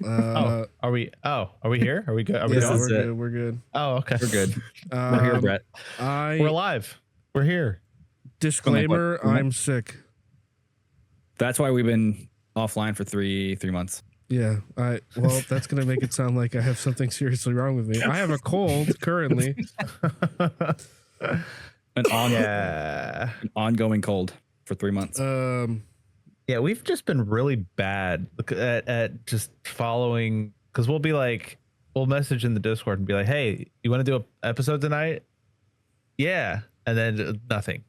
Are we? Oh, are we here? Are we good? Are we Yeah, going? we're good. We're good. Oh, okay. We're good. We're here, Um, Brett. We're I alive. We're here. For like what, disclaimer: 3 months? I'm sick. That's why we've been offline for three months. Yeah, well, that's gonna make it sound like I have something seriously wrong with me. I have a cold currently. Yeah. An ongoing cold for 3 months. Yeah, we've just been really bad at just following, because we'll message in the Discord and be like, hey, you want to do an episode tonight? Yeah. And then nothing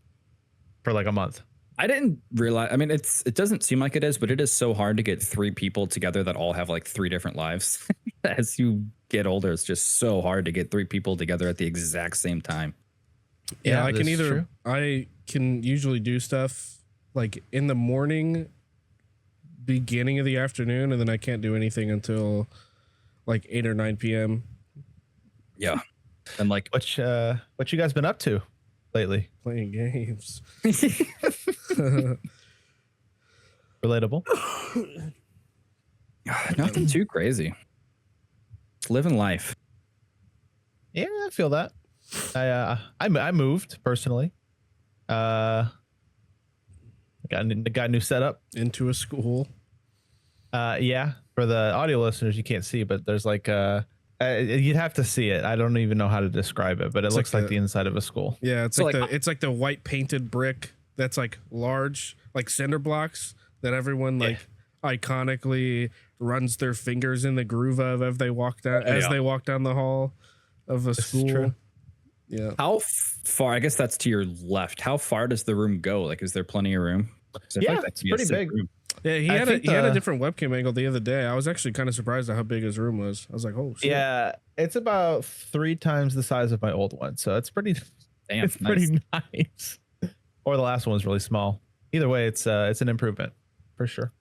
for like a month. I didn't realize. I mean, it doesn't seem like it is, but it is so hard to get 3 people together that all have like 3 different lives. As you get older, it's just so hard to get 3 people together at the exact same time. Yeah, True. I can usually do stuff like in the morning, beginning of the afternoon, and then I can't do anything until like 8 or 9 p.m. Yeah, and like What you guys been up to lately? playing games. Relatable. nothing too crazy. It's living life. Yeah, I feel that. I moved personally. Got a new setup. Into a school. Yeah, for the audio listeners, you can't see, but there's like you'd have to see it. I don't even know how to describe it, but it looks like the inside of a school. Yeah, it's So, like like- it's like the white painted brick that's like large, like cinder blocks that everyone like iconically runs their fingers in the groove of as they walk down they walk down the hall of a school. true. Yeah. How far? I guess that's to your left. How far does the room go? Like, is there plenty of room? 'Cause I feel Yeah, like that it's could be a pretty sick big. room. Yeah, he I had a think he had a different webcam angle the other day. I was actually kind of surprised at how big his room was. I was like, oh shit. Yeah, it's about 3 times the size of my old one, so it's pretty. Damn, It's nice. pretty nice. Or the last one was really small. Either way, it's an improvement for sure.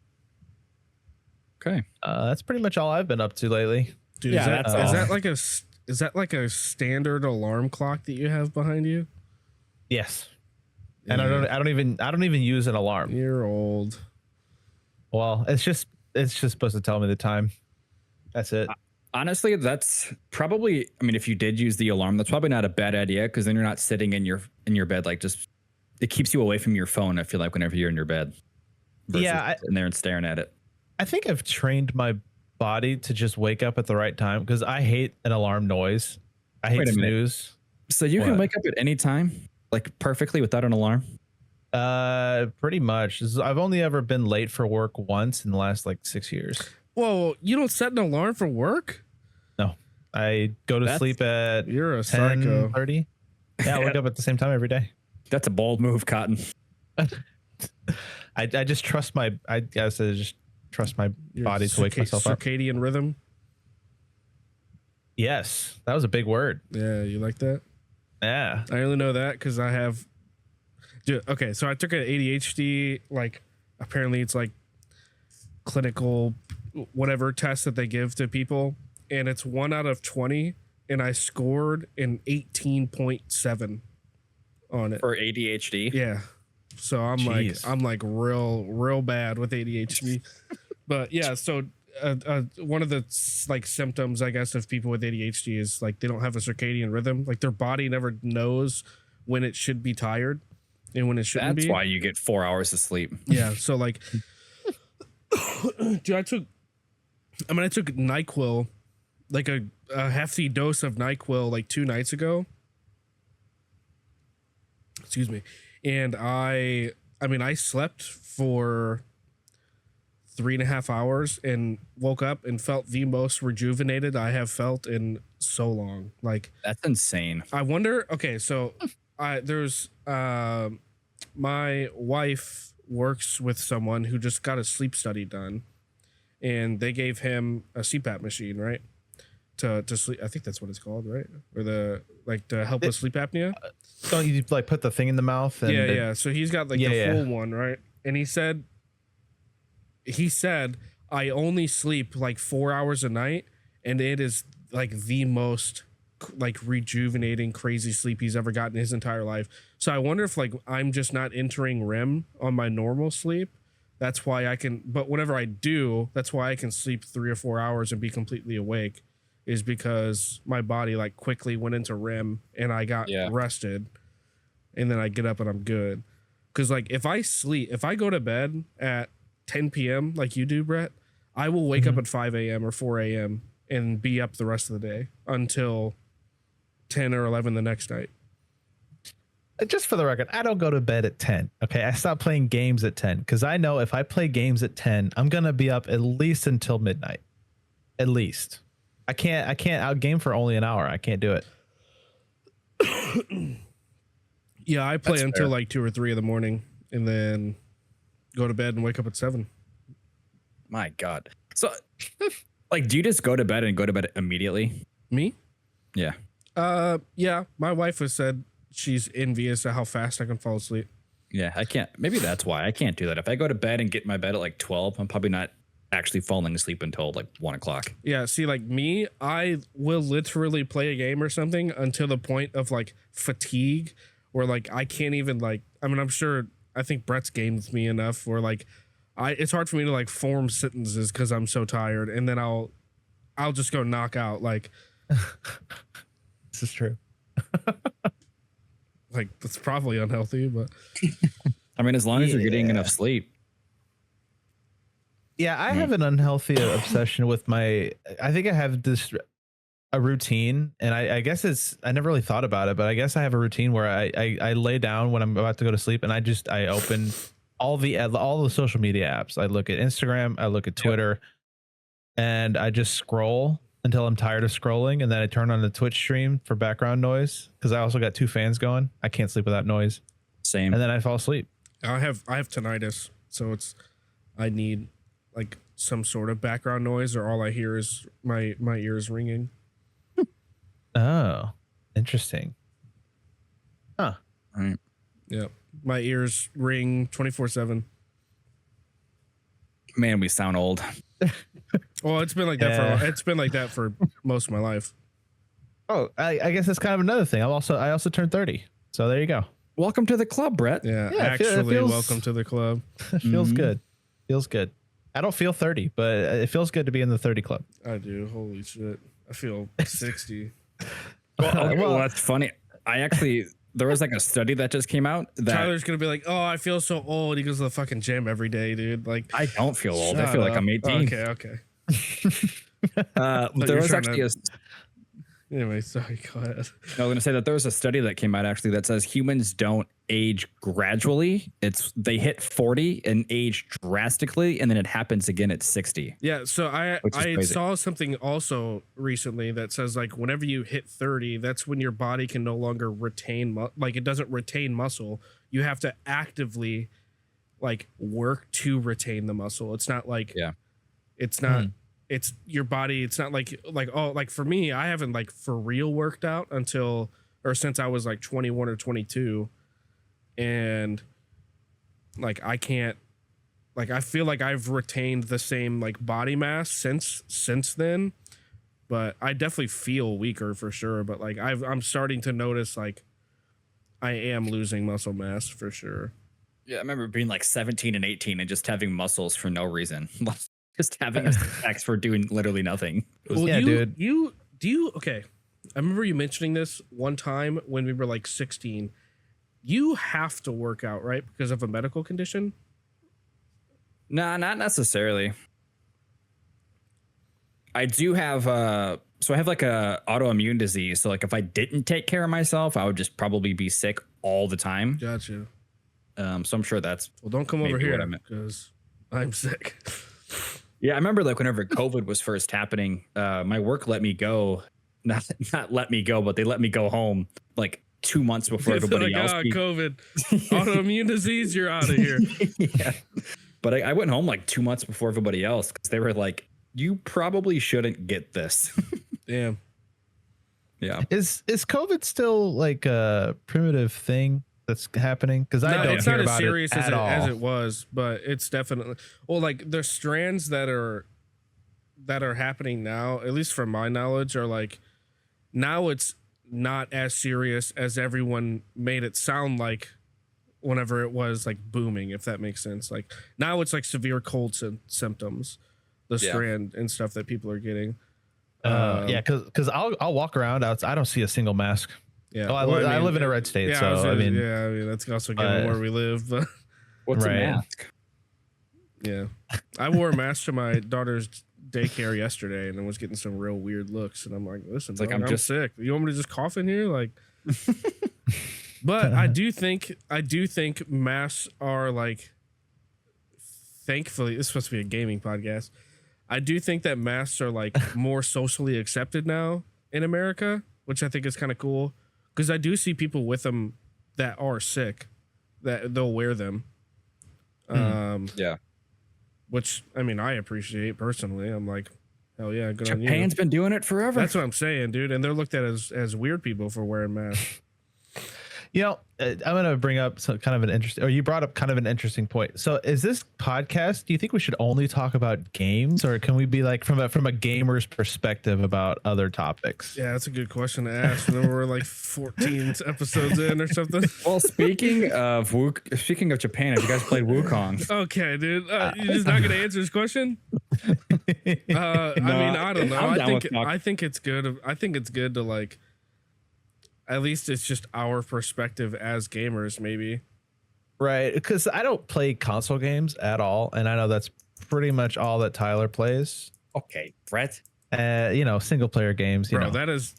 Okay. That's pretty much all I've been up to lately. Dude, Yeah, is that like a standard alarm clock that you have behind you? Yes, and Yeah. I don't even use an alarm. You're old. Well, it's just supposed to tell me the time. That's it. Honestly, that's probably. I mean, if you did use the alarm, that's probably not a bad idea because then you're not sitting in your bed. Like, just it keeps you away from your phone. I feel like whenever you're in your bed, versus Yeah, sitting there and staring at it. I think I've trained my body to just wake up at the right time because I hate an alarm noise. I hate Wait a minute. snooze. So you can What? wake up at any time, like perfectly without an alarm. Pretty much. I've only ever been late for work once in the last like 6 years. Whoa, you don't set an alarm for work? No, I go to That's- sleep at You're a psycho. 10:30. Yeah, I wake up at the same time every day. That's a bold move, Cotton. I just trust my. I guess I just trust my Your body to wake myself up. circadian rhythm. Yes, that was a big word. Yeah, you like that? Yeah. I only know that because I have. Dude, okay, so I took an ADHD. Like, apparently, it's like clinical, whatever test that they give to people, and it's 1 out of 20, and I scored an 18.7 on it. For ADHD. Yeah, so I'm Jeez. like real bad with ADHD. But yeah, so one of the like symptoms, I guess, of people with ADHD is like they don't have a circadian rhythm. Like their body never knows when it should be tired and when it shouldn't That's be. why you get 4 hours of sleep. Yeah. So like, dude, I took NyQuil, like a hefty dose of NyQuil, like 2 nights ago. Excuse me. And I mean, I slept for 3.5 hours and woke up and felt the most rejuvenated I have felt in so long. Like, That's insane. I wonder. Okay, so there's my wife works with someone who just got a sleep study done, and they gave him a CPAP machine, right? To sleep. I think that's what it's called, right? Or to help with sleep apnea. Don't you like put the thing in the mouth? And Yeah. So he's got like the full one, right? And he said I only sleep like 4 hours a night, and it is like the most like rejuvenating, crazy sleep he's ever gotten in his entire life. So I wonder if like I'm just not entering REM on my normal sleep, That's why I can, but whenever I do, that's why I can sleep 3 or 4 hours and be completely awake, is because my body like quickly went into REM and I got rested, and then I get up and I'm good. Because like if I go to bed at 10 p.m. like you do, Brett, I will wake up at 5 a.m. or 4 a.m. and be up the rest of the day until 10 or 11 the next night. Just for the record, I don't go to bed at 10. Okay. I stop playing games at 10 because I know if I play games at 10, I'm going to be up at least until midnight. At least. I can't out game for only an hour. I can't do it. Yeah, I play until like 2 or 3 in the morning and then go to bed and wake up at 7. My God. So, like, do you just go to bed and go to bed immediately? Me? Yeah. Yeah. My wife has said she's envious at how fast I can fall asleep. Yeah, I can't. Maybe that's why I can't do that. If I go to bed and get in my bed at like 12, I'm probably not actually falling asleep until like 1 o'clock. Yeah, see, like me, I will literally play a game or something until the point of like fatigue, where like I can't even like. I mean, I think Brett's gamed with me enough where like it's hard for me to like form sentences because I'm so tired, and then I'll just go knock out. Like this is true. Like that's probably unhealthy, but I mean, as long as you're getting enough sleep. Yeah, I have an unhealthy obsession with I think I have a routine, and I guess I never really thought about it, but I guess I have a routine where I lay down when I'm about to go to sleep, and I open all the social media apps. I look at Instagram, I look at Twitter, and I just scroll until I'm tired of scrolling, and then I turn on the Twitch stream for background noise because I also got 2 fans going. I can't sleep without noise. Same. And then I fall asleep. I have tinnitus, so I need like some sort of background noise, or all I hear is my ears ringing. Oh, interesting. Huh. Right. Yeah, my ears ring 24/7. Man, we sound old. Well, it's been like that for most of my life. Oh, I guess that's kind of another thing. I also turned 30, so there you go. Welcome to the club, Brett. Yeah, Yeah, welcome to the club. It feels good. Feels good. I don't feel 30, but it feels good to be in the 30 club. I do. Holy shit, I feel 60. Well, that's funny. There was like a study that just came out that Tyler's gonna be like, "Oh, I feel so old." He goes to the fucking gym every day, dude. Like, I don't feel old. I feel like I'm 18. Okay. There was actually Anyway, sorry, go ahead. I was going to say that there was a study that came out actually that says humans don't age gradually. They hit 40 and age drastically, and then it happens again at 60. Yeah, so I saw something also recently that says like whenever you hit 30, that's when your body can no longer retain like it doesn't retain muscle. You have to actively like work to retain the muscle. It's not like it's not. It's your body. It's not like oh, like for me, I haven't like for real worked out since I was like 21 or 22, and like I can't, like I feel like I've retained the same like body mass since then, but I definitely feel weaker for sure. But like I'm starting to notice like I am losing muscle mass for sure. Yeah, I remember being like 17 and 18 and just having muscles for no reason. Just having a sex for doing literally nothing. Dude. Okay. I remember you mentioning this one time when we were like 16. You have to work out, right? Because of a medical condition? Nah, not necessarily. I do have so I have like a autoimmune disease. So like if I didn't take care of myself, I would just probably be sick all the time. Gotcha. So I'm sure that's don't come over here because I'm sick. Yeah, I remember like whenever COVID was first happening, my work let me go. Not let me go, but they let me go home like 2 months before everybody else. COVID, autoimmune disease, you're out of here. Yeah, but I went home like 2 months before everybody else because they were like, "You probably shouldn't get this." Damn. Yeah. Is COVID still like a primitive thing that's happening? Because it's not as serious as it was, but it's definitely like the strands that are happening now, at least from my knowledge, are like now it's not as serious as everyone made it sound like whenever it was like booming, if that makes sense. Like now it's like severe cold symptoms, the strand and stuff that people are getting. Yeah, because I'll walk around out. I don't see a single mask. Yeah, Oh, I live in a red state, so I mean, that's also given where we live. But What's right. a mask? yeah, I wore a mask to my daughter's daycare yesterday, and I was getting some real weird looks. And I'm like, listen, like I'm just sick. You want me to just cough in here, like? But I do think masks are like. Thankfully, this is supposed to be a gaming podcast. I do think that masks are like more socially accepted now in America, which I think is kind of cool. Because I do see people with them that are sick, that they'll wear them. Yeah. Which, I mean, I appreciate personally. I'm like, hell yeah, good on you. Japan's been doing it forever. That's what I'm saying, dude. And they're looked at as weird people for wearing masks. You know, I'm going to bring up some kind of an interesting, or you brought up kind of an interesting point. So is this podcast, do you think we should only talk about games, or can we be like from a gamer's perspective about other topics? Yeah, that's a good question to ask. And then we're like 14 episodes in or something. Well, speaking of Japan, have you guys played Wukong? Okay, dude. You're just not going to answer this question? I mean, I don't know. I think it's good. I think it's good to like, at least it's just our perspective as gamers, maybe. Right, because I don't play console games at all, and I know that's pretty much all that Tyler plays. Okay, Brett. You know, single player games. You know, that is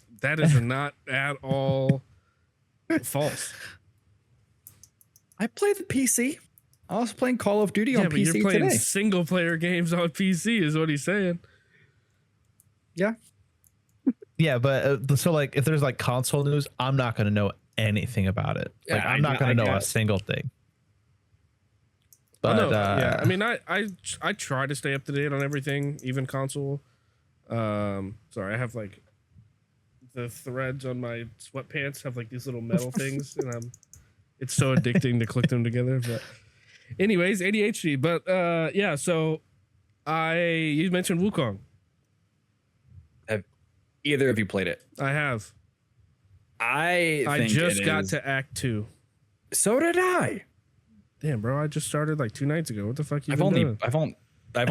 not at all false. I play the PC. I was playing Call of Duty on but PC you're playing today. single player games on PC, is what he's saying. Yeah. Yeah, but so like if there's like console news, I'm not going to know anything about it. Like I'm not going to know a single thing. But yeah, I mean, I try to stay up to date on everything, even console. Sorry, I have like the threads on my sweatpants have like these little metal things, and it's so addicting to click them together. But anyways, ADHD. But yeah, so you mentioned Wukong. Have either of you played it? I have. I just got to Act 2. So did I. Damn, bro! I just started like 2 nights ago. What the fuck you been doing? I've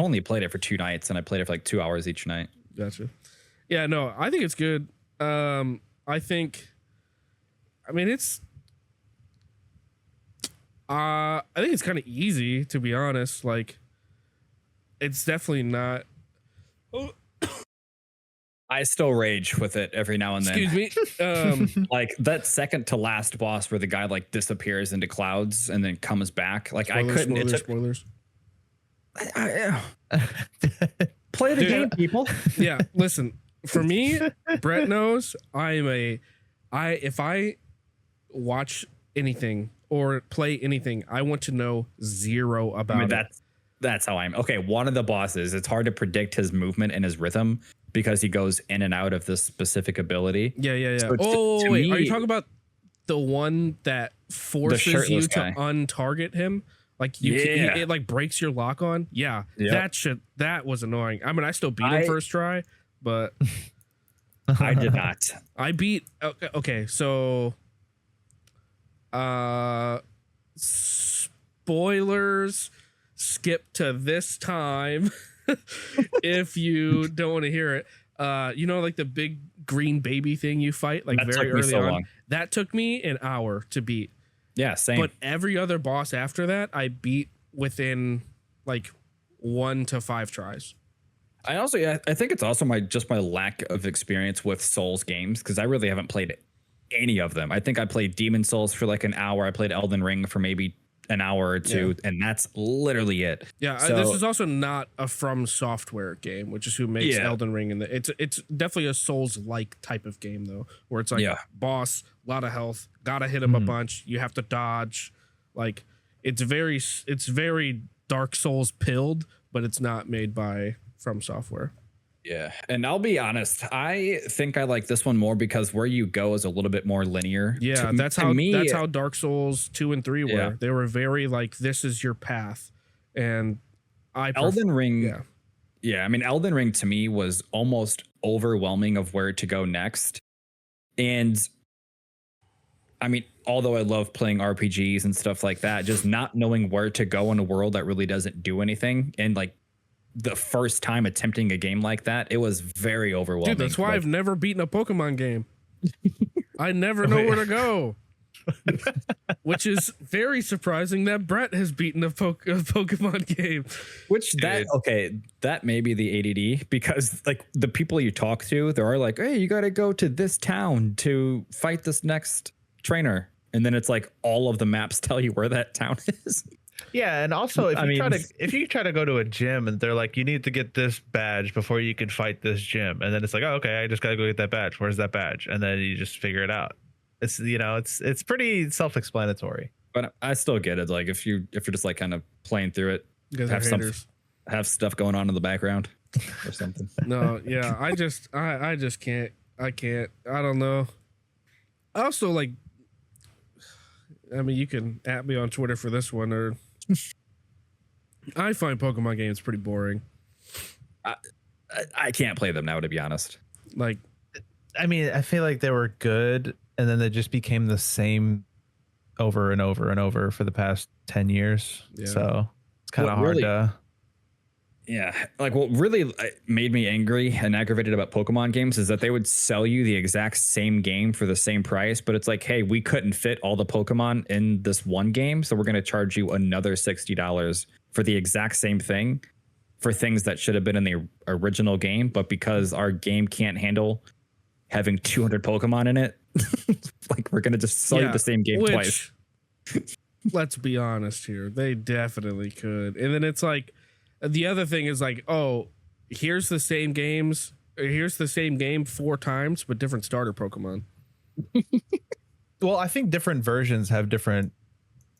only played it for 2 nights, and I played it for like 2 hours each night. Gotcha. Yeah, no, I think it's good. I think it's kind of easy, to be honest. Like, it's definitely not. I still rage with it every now and then. Excuse me. Like that second to last boss where the guy like disappears into clouds and then comes back. Like spoilers, I couldn't. Spoilers. Play the game, people. Yeah, listen. For me, Brett knows if I watch anything or play anything, I want to know zero about it. That's how I'm. Okay, one of the bosses, it's hard to predict his movement and his rhythm because he goes in and out of this specific ability. Yeah. So wait, are you talking about the one that forces you to guy. untarget him? Like it like breaks your lock on? Yeah. Yep. That was annoying. I mean, I still beat him first try, but I did not. I beat okay, so spoilers, skip to this time if you don't want to hear it. You know, like the big green baby thing you fight like very early on. Long. That took me an hour to beat. Yeah, same. But every other boss after that, I beat within like 1 to 5 tries. I think it's also my lack of experience with Souls games, because I really haven't played any of them. I think I played Demon Souls for like an hour. I played Elden Ring for maybe an hour or two, and that's literally it. Yeah, so, this is also not a From Software game, which is who makes Elden Ring, and it's definitely a Souls-like type of game though, where it's like boss, a lot of health, gotta hit him a bunch, you have to dodge, like it's very Dark Souls pilled, but it's not made by From Software. Yeah, and I'll be honest, I think I like this one more because where you go is a little bit more linear. Yeah, that's how Dark Souls 2 and 3 were. Yeah. They were very like, this is your path. And Elden Ring. Yeah, I mean, Elden Ring to me was almost overwhelming of where to go next. And I mean, although I love playing RPGs and stuff like that, just not knowing where to go in a world that really doesn't do anything. And like the first time attempting a game like that, it was very overwhelming. Dude, that's why like, I've never beaten a Pokemon game. I never know where to go. Which is very surprising that Brett has beaten a Pokemon game. Which that may be the ADD, because like the people you talk to, they are like, hey, you got to go to this town to fight this next trainer. And then it's like all of the maps tell you where that town is. Yeah, and also if you try to go to a gym and they're like, you need to get this badge before you can fight this gym, and then it's like, oh, okay, I just gotta go get that badge. Where's that badge? And then you just figure it out. It's it's pretty self-explanatory. But I still get it. Like if you're just like kind of playing through it, You guys are haters. have stuff going on in the background or something. No, yeah, I just can't. I don't know. I also like. I mean, you can at me on Twitter for this one, or I find Pokemon games pretty boring. I can't play them now, to be honest. Like, I mean, I feel like they were good, and then they just became the same over and over and over for the past 10 years. Yeah. So it's kind of hard really, to. Yeah. Like what really made me angry and aggravated about Pokemon games is that they would sell you the exact same game for the same price, but it's like, hey, we couldn't fit all the Pokemon in this one game, so we're going to charge you another $60 for the exact same thing for things that should have been in the original game, but because our game can't handle having 200 Pokemon in it, like we're going to just sell you the same game twice. Let's be honest here. They definitely could. And then it's like, the other thing is like, oh, here's the same game 4 times, but different starter Pokemon. Well, I think different versions have different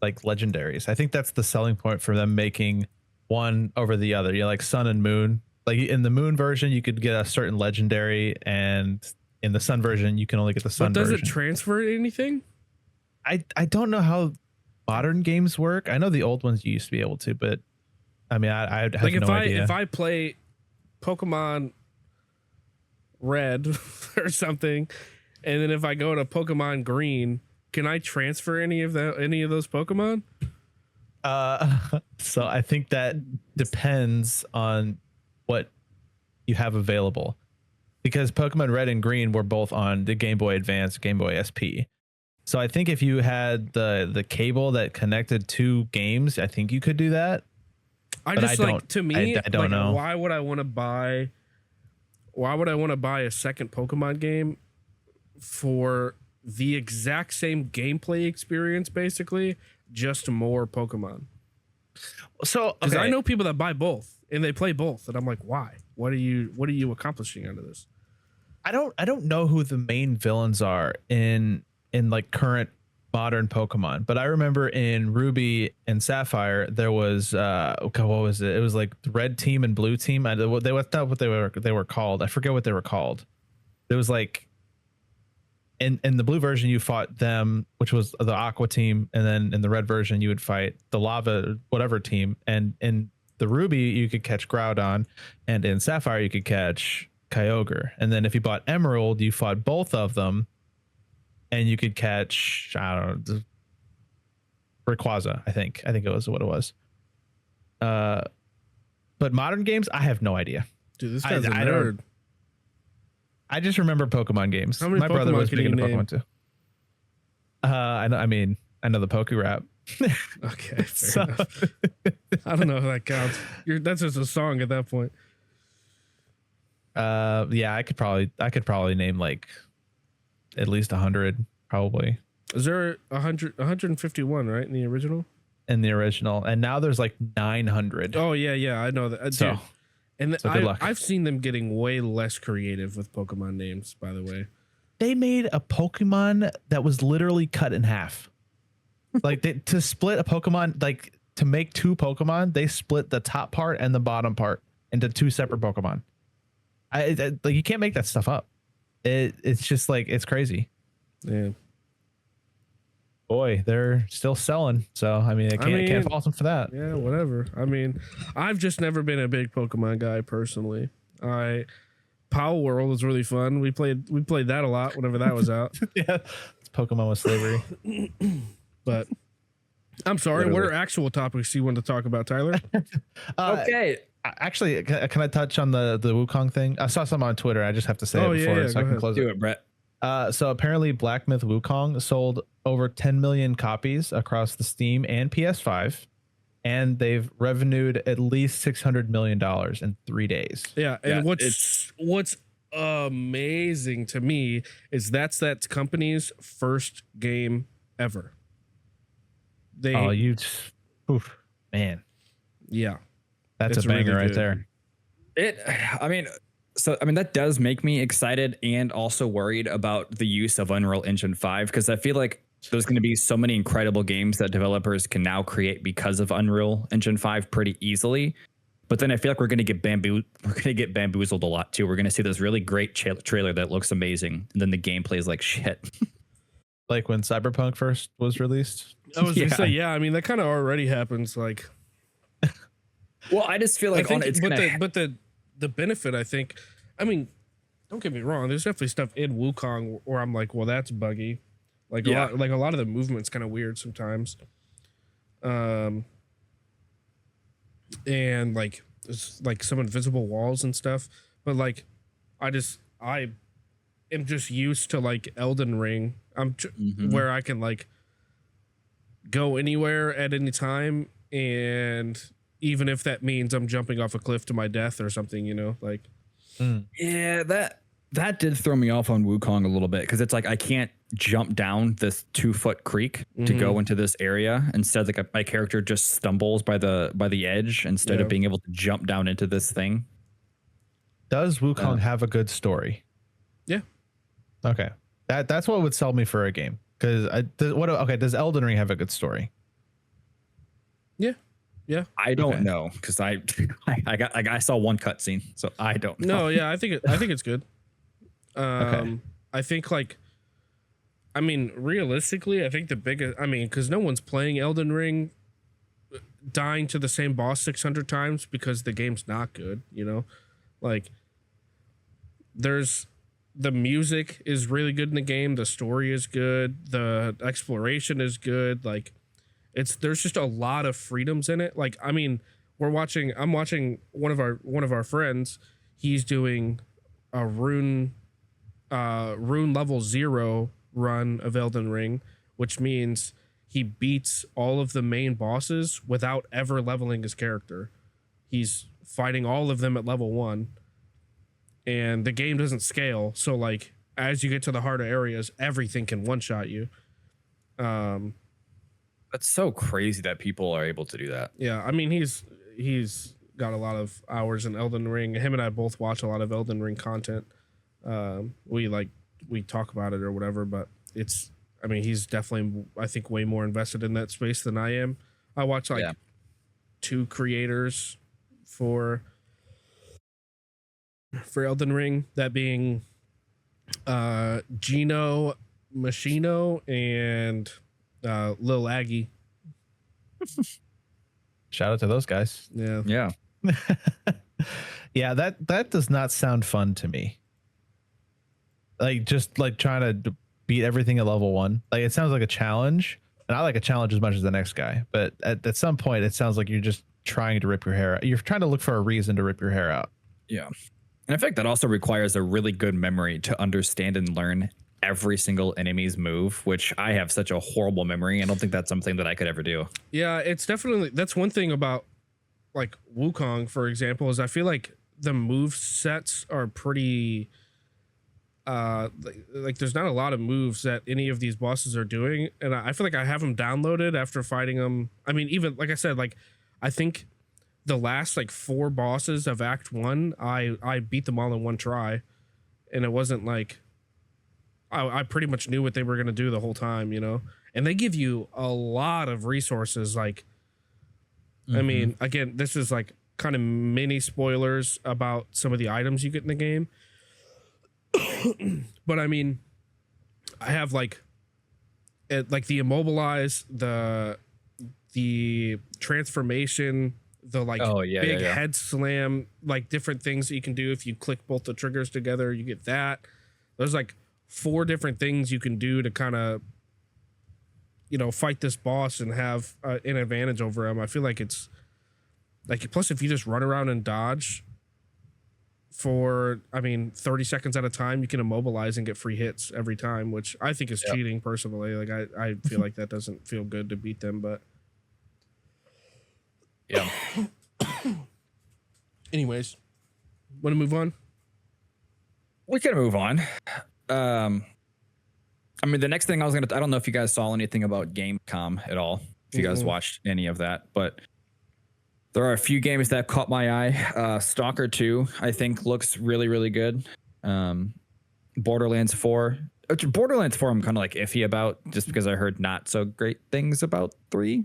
like legendaries. I think that's the selling point for them making one over the other. You know, like Sun and Moon. Like in the Moon version, you could get a certain legendary, and in the Sun version, you can only get the Sun version. But does it transfer anything? I don't know how modern games work. I know the old ones you used to be able to, but I mean, I have like no idea. If I play Pokemon Red or something, and then if I go to Pokemon Green, can I transfer any of those Pokemon? So I think that depends on what you have available, because Pokemon Red and Green were both on the Game Boy Advance, Game Boy SP. So I think if you had the cable that connected 2 games, I think you could do that. I don't know. Why would I want to buy a second Pokemon game for the exact same gameplay experience, basically, just more Pokemon? So because I know people that buy both and they play both, and I'm like, why? What are you accomplishing out of this? I don't know who the main villains are in like current modern Pokemon, but I remember in Ruby and Sapphire there was what was it? It was like Red Team and Blue Team. That's not what they were called. I forget what they were called. It was like in the blue version you fought them, which was the Aqua Team, and then in the red version you would fight the Lava whatever team. And in the Ruby you could catch Groudon, and in Sapphire you could catch Kyogre. And then if you bought Emerald, you fought both of them, and you could catch, I don't know, Rayquaza. I think it was what it was. But modern games, I have no idea. Dude, this guy's a nerd. I just remember Pokemon games. How many My brother Pokemon was can big you into name? Pokemon too. I know the Poke Rap. Okay, fair enough. I don't know if that counts. That's just a song at that point. Yeah, I could probably name like at least 100, probably. Is there 151, right, in the original? In the original, and now there's like 900. Oh yeah, I know that. So, dude. And good luck. I've seen them getting way less creative with Pokemon names, by the way. They made a Pokemon that was literally cut in half. Like to split a Pokemon, like to make 2 Pokemon, they split the top part and the bottom part into 2 separate Pokemon. Like you can't make that stuff up. It's just like, it's crazy. Yeah. Boy, they're still selling. So I mean, I can't fault them for that. Yeah, whatever. I mean, I've just never been a big Pokemon guy personally. Power World was really fun. We played that a lot whenever that was out. Yeah, Pokemon was slavery. But I'm sorry. Literally. What are actual topics you want to talk about, Tyler? Okay. Actually, can I touch on the Wukong thing? I saw some on Twitter. I just have to say Oh, it yeah, before yeah, so go I can ahead. close Do it. it, Brett. So apparently Black Myth Wukong sold over 10 million copies across the Steam and PS5, and they've revenued at least $600 million in 3 days. Yeah, and Yeah, what's amazing to me is that company's first game ever. They Oh, oof, man, yeah, that's it's a banger really right good. there. I mean, that does make me excited and also worried about the use of Unreal Engine 5 because I feel like there's going to be so many incredible games that developers can now create because of Unreal Engine 5 pretty easily. But then I feel like we're going to get bamboozled a lot too. We're going to see this really great trailer that looks amazing, and then the gameplay is like shit. Like when Cyberpunk first was released. I was Yeah. gonna say, yeah. I mean, that kind of already happens. Like, Well, I just feel like the benefit, I think. I mean, don't get me wrong. There's definitely stuff in Wukong where I'm like, well, that's buggy. Like Yeah. a lot of the movement's kind of weird sometimes. And like there's like some invisible walls and stuff. But like, I am just used to like Elden Ring. Where I can like go anywhere at any time, and even if that means I'm jumping off a cliff to my death or something, you know, like. Yeah, that did throw me off on Wukong a little bit because it's like I can't jump down this 2-foot creek to go into this area. Instead, like my character just stumbles by the edge instead of being able to jump down into this thing. Does Wukong have a good story? Yeah. Okay, that's what would sell me for a game. Because does Elden Ring have a good story? Yeah. I don't know because I saw one cutscene, so I don't know. No, yeah, I think it's good. Okay. I think like, I mean, realistically, I think the biggest, I mean, because no one's playing Elden Ring, dying to the same boss 600 times because the game's not good, you know, like the music is really good in the game, the story is good, the exploration is good, like there's just a lot of freedoms in it. Like, I mean, I'm watching one of our friends, he's doing a rune level 0 run of Elden Ring, which means he beats all of the main bosses without ever leveling his character. He's fighting all of them at level 1, and the game doesn't scale, so like as you get to the harder areas, everything can one-shot you. That's so crazy that people are able to do that. Yeah, I mean, he's got a lot of hours in Elden Ring. Him and I both watch a lot of Elden Ring content. We talk about it or whatever, but I mean, he's definitely, I think, way more invested in that space than I am. I watch like 2 creators for Elden Ring, that being Gino Machino and Lil Aggie. Shout out to those guys. Yeah. Yeah, that does not sound fun to me. Like just like trying to beat everything at level 1. Like it sounds like a challenge, and I like a challenge as much as the next guy. But at some point, it sounds like you're just trying to rip your hair out. You're trying to look for a reason to rip your hair out. Yeah. And I think that also requires a really good memory to understand and learn every single enemy's move, which I have such a horrible memory. I don't think that's something that I could ever do. Yeah, it's definitely, that's one thing about like Wukong, for example, is I feel like the move sets are pretty like there's not a lot of moves that any of these bosses are doing, and I feel like I have them downloaded after fighting them. I mean, even like I said, like I think the last like 4 bosses of Act 1, I beat them all in one try, and it wasn't like I pretty much knew what they were gonna do the whole time, you know. And they give you a lot of resources. Like, I mean, again, this is like kind of mini spoilers about some of the items you get in the game. But I mean, I have like the immobilize, the transformation, the like big head slam, like different things that you can do if you click both the triggers together, you get that. There's like 4 different things you can do to kind of, you know, fight this boss and have an advantage over him. I feel like it's like, plus if you just run around and dodge for, I mean, 30 seconds at a time, you can immobilize and get free hits every time, which I think is cheating personally. Like I feel like that doesn't feel good to beat them, but Yeah. anyways, want to move on? We can move on. I mean, the next thing I don't know if you guys saw anything about Gamescom at all, if you guys watched any of that, but there are a few games that caught my eye. Stalker 2, I think, looks really, really good. Borderlands 4. Borderlands 4, I'm kind of like iffy about just because I heard not so great things about 3.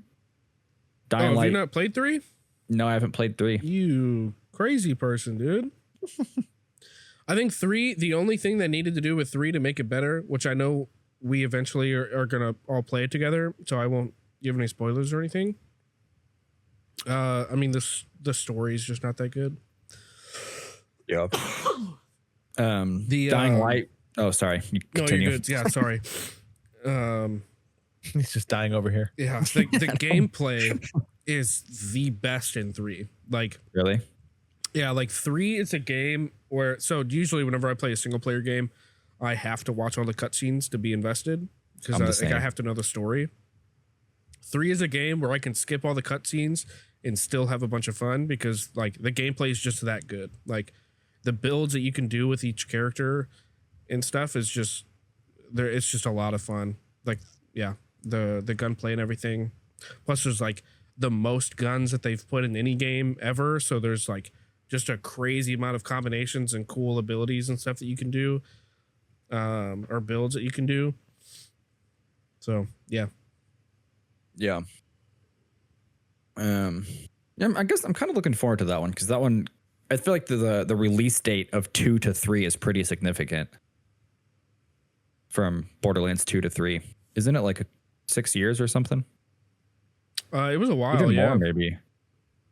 Dying Have Light. you not played 3? No, I haven't played 3. You crazy person, dude. I think 3, the only thing that needed to do with 3 to make it better, which I know we eventually are going to all play it together, so I won't give any spoilers or anything. I mean, the story is just not that good. Yep. The Dying Light. Oh, sorry. You continue. No, you're good. Yeah, sorry. He's just dying over here. Yeah, the gameplay is the best in 3. Like, Really? yeah, like 3 is a game where, so usually whenever I play a single player game, I have to watch all the cutscenes to be invested because I have to know the story. 3 is a game where I can skip all the cutscenes and still have a bunch of fun because like the gameplay is just that good. Like the builds that you can do with each character and stuff is just there. It's just a lot of fun. Like, yeah, the gunplay and everything. Plus there's like the most guns that they've put in any game ever. So there's like just a crazy amount of combinations and cool abilities and stuff that you can do, or builds that you can do. So yeah. Yeah. Yeah, I guess I'm kind of looking forward to that one because that one, I feel like the release date of 2 to 3 is pretty significant. From Borderlands 2 to 3, isn't it like 6 years or something? It was a while, even yeah, more maybe.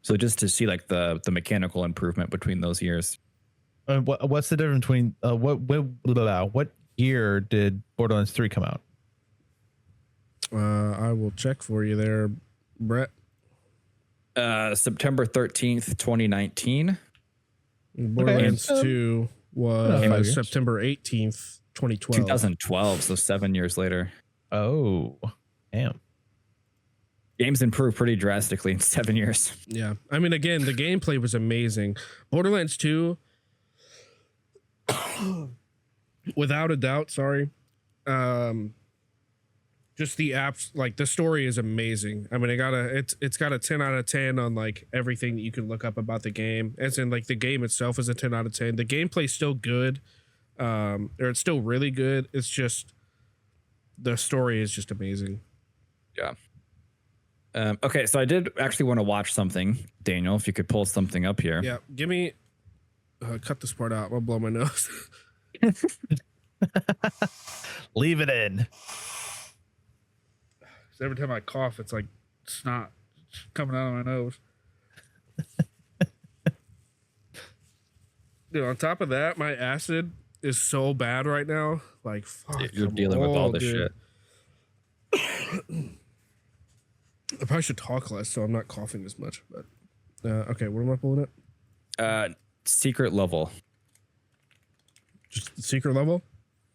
So just to see like the mechanical improvement between those years. What's the difference between what year did Borderlands 3 come out? I will check for you there, Brett. September 13th, 2019. Borderlands 2 was September 18th, 2012. 2012, so 7 years later. Oh, damn. Games improved pretty drastically in 7 years. Yeah. I mean, again, the gameplay was amazing. Borderlands 2, without a doubt, sorry. Just the apps, like the story is amazing. I mean, it's got a 10 out of 10 on like everything that you can look up about the game. As in like the game itself is a 10 out of 10. The gameplay's still good. Or it's still really good. It's just the story is just amazing. Yeah. Okay, so I did actually want to watch something, Daniel, if you could pull something up here. Yeah, give me cut this part out. I'll blow my nose. Leave it in. Every time I cough, it's like snot coming out of my nose. Dude, on top of that, my acid is so bad right now. Like, fuck. You're dealing with all this shit. I probably should talk less so I'm not coughing as much. But okay, what am I pulling up? Secret level. Just secret level?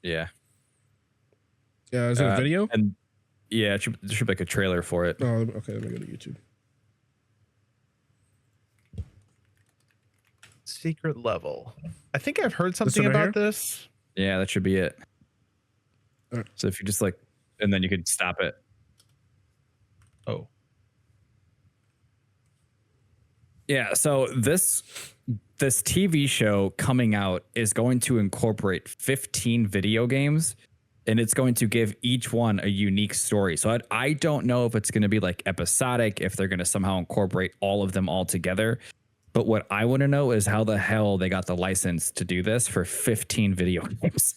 Yeah. Yeah, is it a video? And yeah, there should be like a trailer for it. Oh, okay, let me go to YouTube. Secret level. I think I've heard something about this. Yeah, that should be it. Right. So if you just like, and then you could stop it. Oh. Yeah, so this TV show coming out is going to incorporate 15 video games, and it's going to give each one a unique story. So I don't know if it's going to be like episodic, if they're going to somehow incorporate all of them all together. But what I want to know is how the hell they got the license to do this for 15 video games.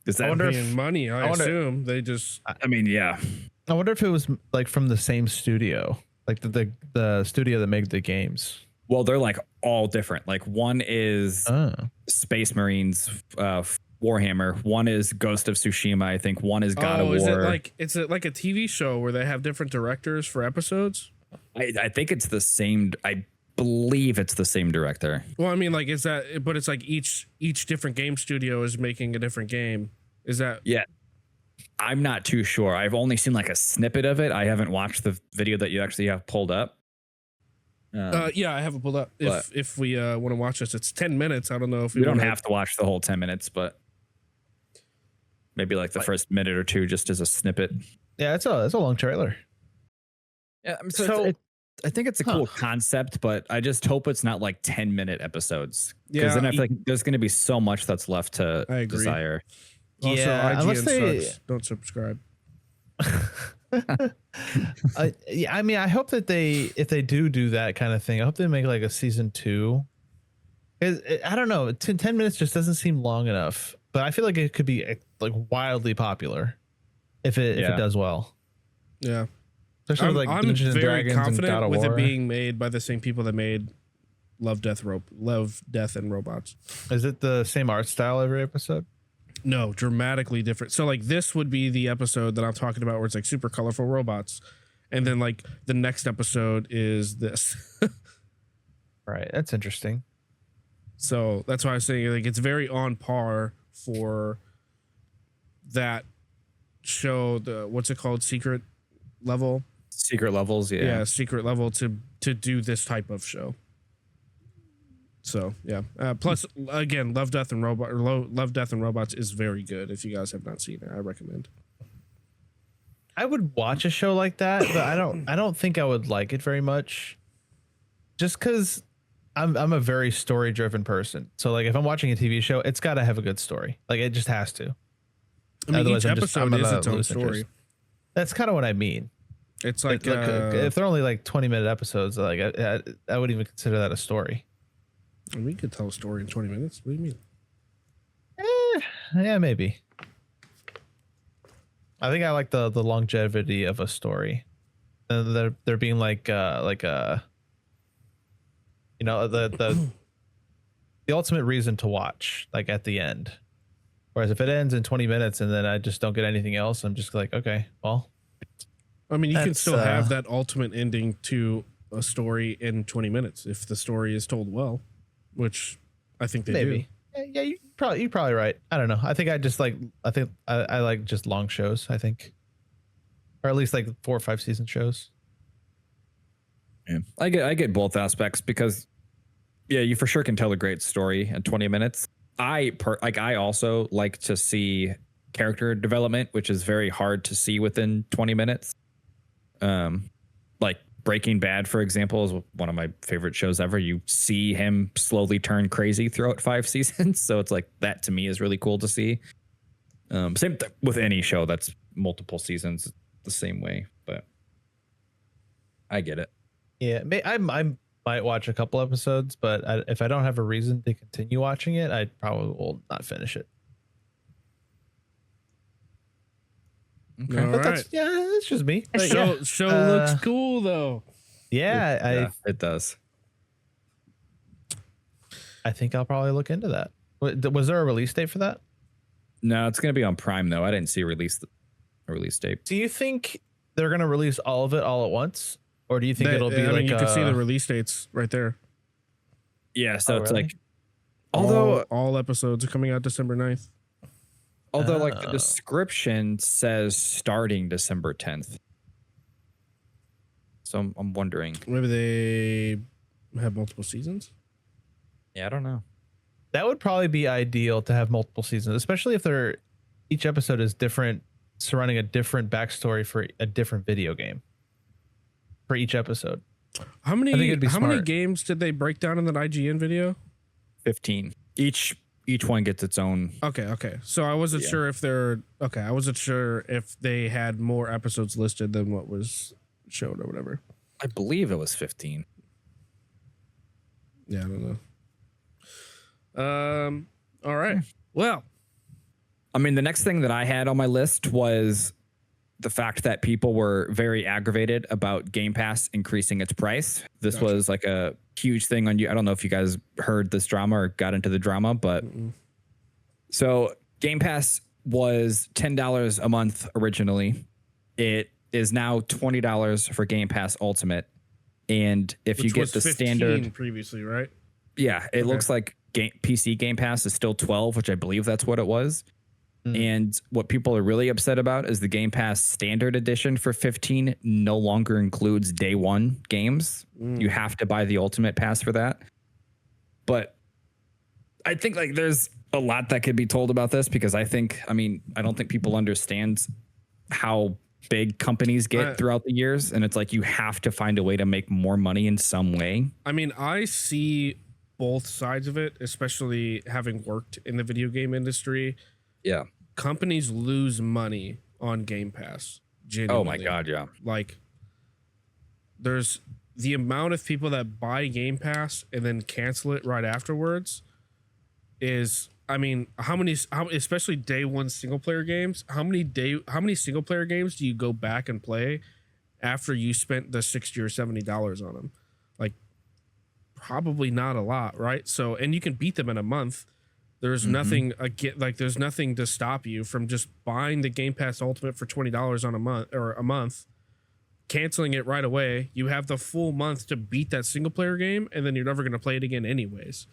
Is that money? I assume they just. I mean, yeah. I wonder if it was like from the same studio, like the studio that made the games. Well, they're like all different. Like one is Space Marines Warhammer. One is Ghost of Tsushima. I think one is God of War. Is it like a TV show where they have different directors for episodes? I think it's the same. I believe it's the same director. Well, I mean, like, is that? But it's like each different game studio is making a different game. Is that? Yeah. I'm not too sure. I've only seen like a snippet of it. I haven't watched the video that you actually have pulled up. Yeah, I have it pulled up. If we want to watch this, it's 10 minutes. I don't know if we don't have to watch the whole 10 minutes, but maybe like the first minute or two just as a snippet. Yeah, it's a long trailer. Yeah, so I think it's a cool concept, but I just hope it's not like 10-minute episodes. Because then I feel like there's going to be so much that's left to desire. Also, Yeah, IGN sucks. Don't subscribe. I mean, I hope that if they do that kind of thing, I hope they make like a season 2. I don't know, 10 minutes just doesn't seem long enough, but I feel like it could be like wildly popular if it does well. Yeah, especially with, like I'm Dungeons and very Dragons and God confident of with War. it being made by the same people that made Love, Death, and Robots. Is it the same art style every episode? No, dramatically different. So like this would be the episode that I'm talking about where it's like super colorful robots. And then like the next episode is this. Right. That's interesting. So that's why I was saying like it's very on par for that show, what's it called? Secret Levels, yeah. Yeah, Secret Level to do this type of show. So yeah. Plus, again, Love, Death, and Robots is very good. If you guys have not seen it, I recommend. I would watch a show like that, but I don't think I would like it very much. Just because I'm a very story driven person. So like if I'm watching a TV show, it's got to have a good story. Like it just has to. I mean, each episode is its own story. Interest. That's kind of what I mean. It's like if they're only like 20-minute episodes, like I wouldn't even consider that a story. We could tell a story in 20 minutes. What do you mean? Yeah, maybe. I think I like the longevity of a story. And they're being like the ultimate reason to watch, like at the end. Whereas if it ends in 20 minutes and then I just don't get anything else, I'm just like, okay, well. I mean, you can still have that ultimate ending to a story in 20 minutes if the story is told well. Which I think they do. Yeah, you're probably right. I don't know. I think I like just long shows, I think. Or at least like 4 or 5 season shows. Yeah. I get both aspects because you for sure can tell a great story in 20 minutes. I also like to see character development, which is very hard to see within 20 minutes. Like Breaking Bad, for example, is one of my favorite shows ever. You see him slowly turn crazy throughout 5 seasons. So it's like that to me is really cool to see. Same with any show that's multiple seasons the same way, but I get it. Yeah, I might watch a couple episodes, but if I don't have a reason to continue watching it, I probably will not finish it. Okay. All right. It's just me. Show looks cool though. Yeah, it does. I think I'll probably look into that. Was there a release date for that? No, it's going to be on Prime though. I didn't see a release date. Do you think they're going to release all of it all at once, or do you think it'll be like? You can see the release dates right there. Yeah, so it's really? like, although all episodes are coming out December 9th. Although, like, the description says starting December 10th. So I'm wondering. Maybe they have multiple seasons? Yeah, I don't know. That would probably be ideal to have multiple seasons, especially if each episode is different, surrounding a different backstory for a different video game for each episode. How many games did they break down in that IGN video? 15. Each one gets its own. Okay. So I wasn't sure if I wasn't sure if they had more episodes listed than what was shown or whatever. I believe it was 15. Yeah, I don't know. All right. Well, I mean, the next thing that I had on my list was the fact that people were very aggravated about Game Pass increasing its price. This was like a huge thing on you. I don't know if you guys heard this drama or got into the drama, but so Game Pass was $10 a month originally. It is now $20 for Game Pass Ultimate. And if you get the 15 standard previously, right? yeah, it looks like PC Game Pass is still 12, which I believe that's what it was. And what people are really upset about is the Game Pass Standard Edition for 15 no longer includes day one games. You have to buy the Ultimate Pass for that. But I think like there's a lot that could be told about this because I don't think people understand how big companies get throughout the years. And it's like you have to find a way to make more money in some way. I mean, I see both sides of it, especially having worked in the video game industry. Yeah. Companies lose money on Game Pass. Genuinely. Oh my God, yeah. Like, there's the amount of people that buy Game Pass and then cancel it right afterwards is, I mean, especially day one single player games, how many single player games do you go back and play after you spent the $60 or $70 on them? Like, probably not a lot, right? So, and you can beat them in a month. There's nothing there's nothing to stop you from just buying the Game Pass Ultimate for $20 on a month, canceling it right away. You have the full month to beat that single player game, and then you're never going to play it again anyways.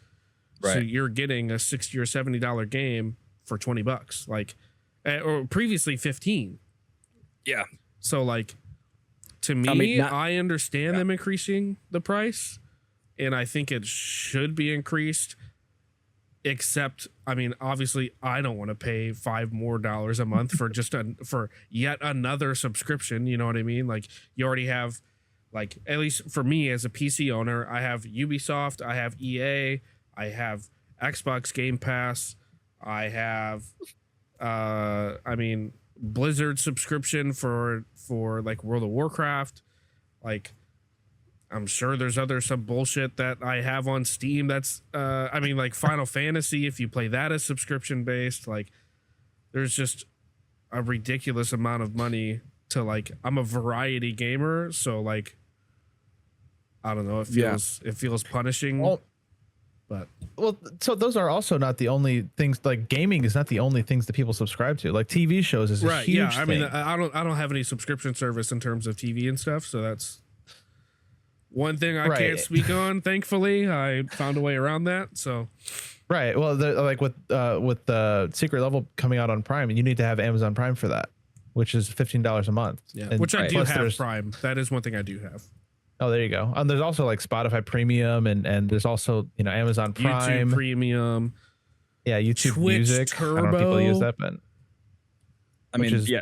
Right. So you're getting a $60 or $70 game for $20, like, or previously 15. Yeah. So like, to me, I understand them increasing the price, and I think it should be increased. Except, I mean, obviously, I don't want to pay $5 more a month for for yet another subscription. You know what I mean? Like, you already have, like, at least for me as a PC owner, I have Ubisoft, I have EA, I have Xbox Game Pass, I have, Blizzard subscription for like World of Warcraft, like. I'm sure there's some bullshit that I have on Steam that's like Final Fantasy, if you play that as subscription based, like there's just a ridiculous amount of money to, like, I'm a variety gamer, so like I don't know, it feels punishing. Well, so those are also not the only things. Like, gaming is not the only things that people subscribe to. Like, TV shows is a huge thing. I mean, I don't have any subscription service in terms of TV and stuff, so that's one thing I can't speak on. Thankfully, I found a way around that. So, right. Well, like with the Secret Level coming out on Prime, you need to have Amazon Prime for that, which is $15 a month. Yeah, and which I do have Prime. That is one thing I do have. Oh, there you go. And there's also like Spotify Premium, and there's also Amazon Prime, YouTube Premium. Yeah, YouTube Twitch Music. Turbo. I don't know if people use that, but yeah.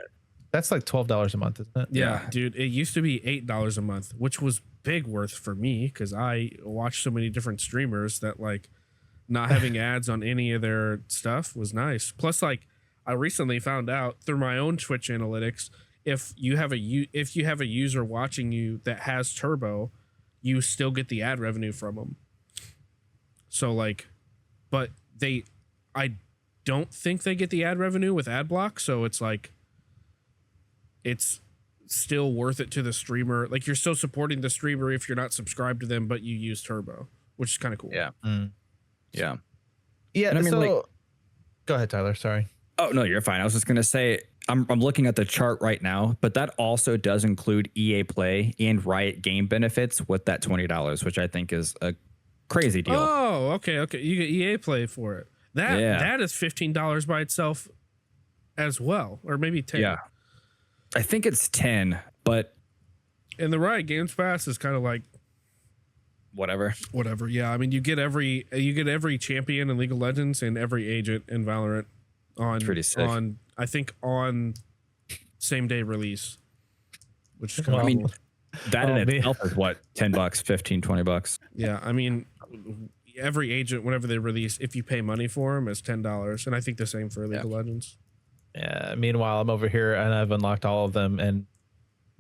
That's like $12 a month, isn't it? Yeah, dude. It used to be $8 a month, which was big worth for me because I watch so many different streamers that, like, not having ads on any of their stuff was nice. Plus, like, I recently found out through my own Twitch analytics, if you have a user watching you that has Turbo, you still get the ad revenue from them. So, like, but I don't think they get the ad revenue with ad block. So it's like, it's still worth it to the streamer. Like, you're still supporting the streamer if you're not subscribed to them, but you use Turbo, which is kind of cool. Yeah. Yeah. Yeah. And I mean, so, go ahead, Tyler. Sorry. Oh, no, you're fine. I was just going to say, I'm looking at the chart right now, but that also does include EA Play and Riot Game benefits with that $20, which I think is a crazy deal. Oh, okay. You get EA Play for it. That is $15 by itself as well, or maybe 10. Yeah. I think it's 10, but and the Riot Games Pass is kind of like whatever. Yeah, I mean, you get every champion in League of Legends and every agent in Valorant on pretty sick. on same day release, which is I mean, cool. that in itself is what, $10, $15, $20. Yeah, I mean, every agent whenever they release, if you pay money for them, is $10, and I think the same for League of Legends. Yeah. Meanwhile, I'm over here and I've unlocked all of them and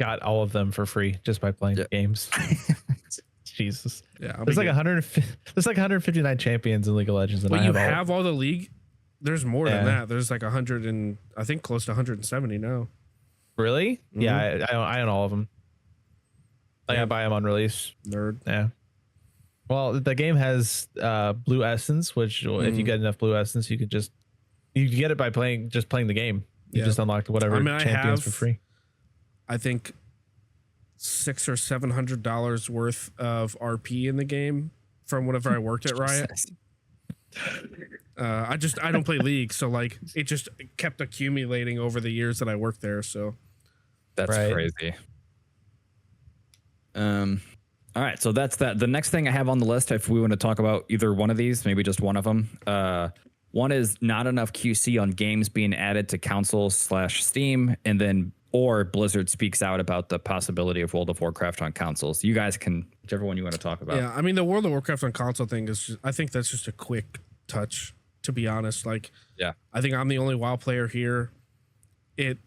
got all of them for free just by playing games. Jesus. Yeah. There's like 159 champions in League of Legends, and well, you have all the league. There's more than that. There's like 100 and I think close to 170 now. Really? Mm-hmm. Yeah, I own all of them. I buy them on release. Nerd. Yeah. Well, the game has blue essence, which if you get enough blue essence, you could just You get it by playing the game. You Yeah. just unlock whatever I mean, I champions have- for free. I think $600 or $700 worth of RP in the game from whenever I worked at Riot. I don't play League, so like it just kept accumulating over the years that I worked there. So That's Right. crazy. All right, so that's that. The next thing I have on the list, if we want to talk about either one of these, maybe just one of them. One is not enough QC on games being added to console/Steam, and then or Blizzard speaks out about the possibility of World of Warcraft on consoles. You guys can, whichever one you want to talk about. yeah, I mean the World of Warcraft on console thing is just, I think that's just a quick touch, to be honest. Like, Yeah. I think I'm the only WoW player here. It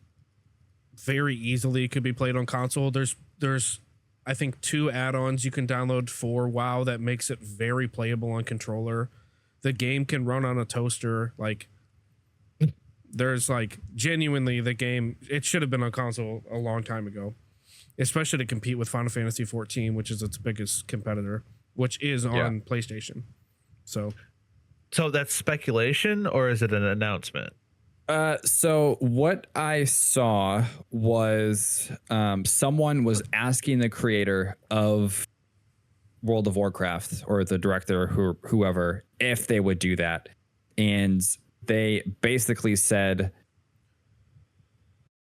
very easily could be played on console. There's I think 2 add-ons you can download for WoW that makes it very playable on controller. The game can run on a toaster. Like, there's like genuinely the game. It should have been on console a long time ago, especially to compete with Final Fantasy 14, which is its biggest competitor, which is on PlayStation. So that's speculation, or is it an announcement? So what I saw was someone was asking the creator of World of Warcraft or the director or whoever if they would do that, and they basically said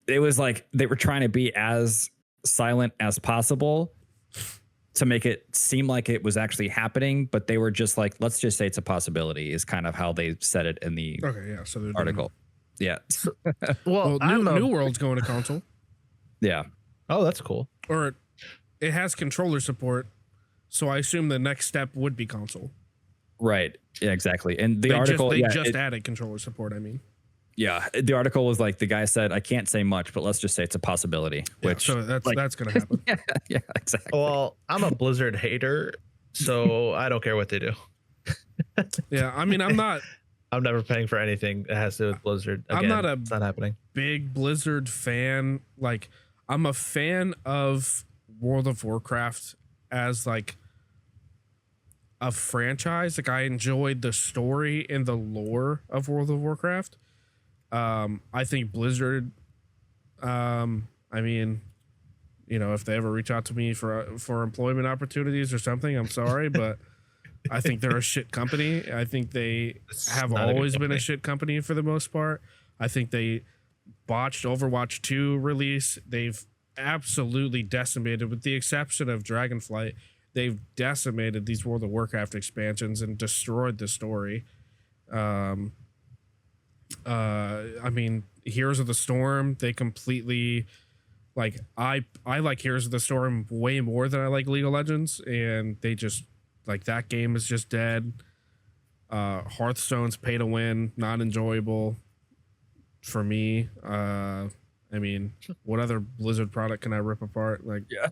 it was like they were trying to be as silent as possible to make it seem like it was actually happening, but they were just like, let's just say it's a possibility, is kind of how they said it in the okay, yeah. So they're doing- article. Yeah. Well, Well, New World's going to console, Yeah. Oh, that's cool. or it has controller support. So I assume the next step would be console. Right. Yeah, exactly. And the They article, just added controller support. I mean, the article was like, the guy said, I can't say much, but let's just say it's a possibility, which so that's like- that's gonna happen. yeah, exactly. Well, I'm a Blizzard hater, so I don't care what they do. Yeah, I mean, I'm not I'm never paying for anything that has to do with Blizzard. Again, it's not happening. big Blizzard fan. Like, I'm a fan of World of Warcraft as like a franchise. Like, I enjoyed the story and the lore of World of Warcraft. I think Blizzard, I mean, you know, if they ever reach out to me for employment opportunities or something, I'm sorry, but I think they're a shit company. I think they have not a good always been a company. shit company for the most part. I think they botched Overwatch 2 release. They've absolutely decimated, with the exception of Dragonflight, they've decimated these World of Warcraft expansions and destroyed the story. I mean, Heroes of the Storm, they completely, like, I like Heroes of the Storm way more than I like League of Legends, and they just, like, that game is just dead. Hearthstone's pay to win, not enjoyable for me. I mean, what other Blizzard product can I rip apart? Like, Yeah.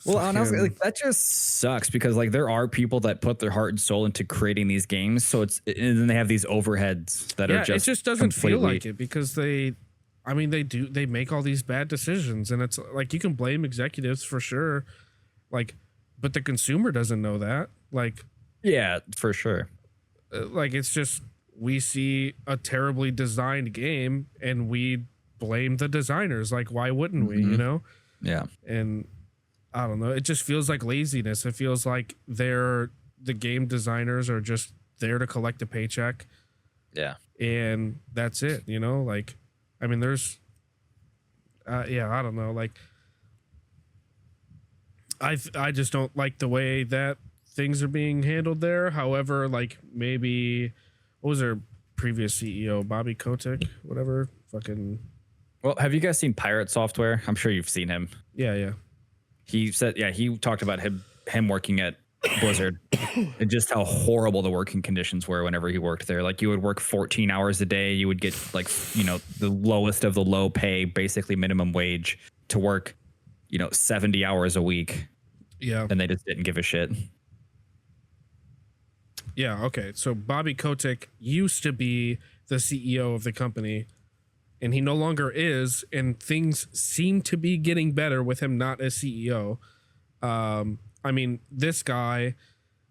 Well, honestly, fucking- like, that just sucks because like there are people that put their heart and soul into creating these games, so and then they have these overheads that yeah, are just it just doesn't feel completely- like it because they make all these bad decisions, and it's like, you can blame executives for sure, like, but the consumer doesn't know that. Like, Yeah, for sure. like, it's just, we see a terribly designed game and we blame the designers. Like, why wouldn't we? You know? Yeah. And I don't know. It just feels like laziness. It feels like the game designers are just there to collect a paycheck, Yeah. and that's it. You know, like, I mean, there's, yeah, I don't know. Like, I just don't like the way that things are being handled there. However, like, maybe, what was their previous CEO, Bobby Kotick, whatever, fucking, Well, have you guys seen Pirate Software? I'm sure you've seen him. yeah. He said, yeah, he talked about him working at Blizzard and just how horrible the working conditions were whenever he worked there. Like, you would work 14 hours a day. You would get, like, you know, the lowest of the low pay, basically minimum wage, to work, you know, 70 hours a week. Yeah. And they just didn't give a shit. Yeah, okay. So Bobby Kotick used to be the CEO of the company, and he no longer is, and things seem to be getting better with him not as CEO. I mean, this guy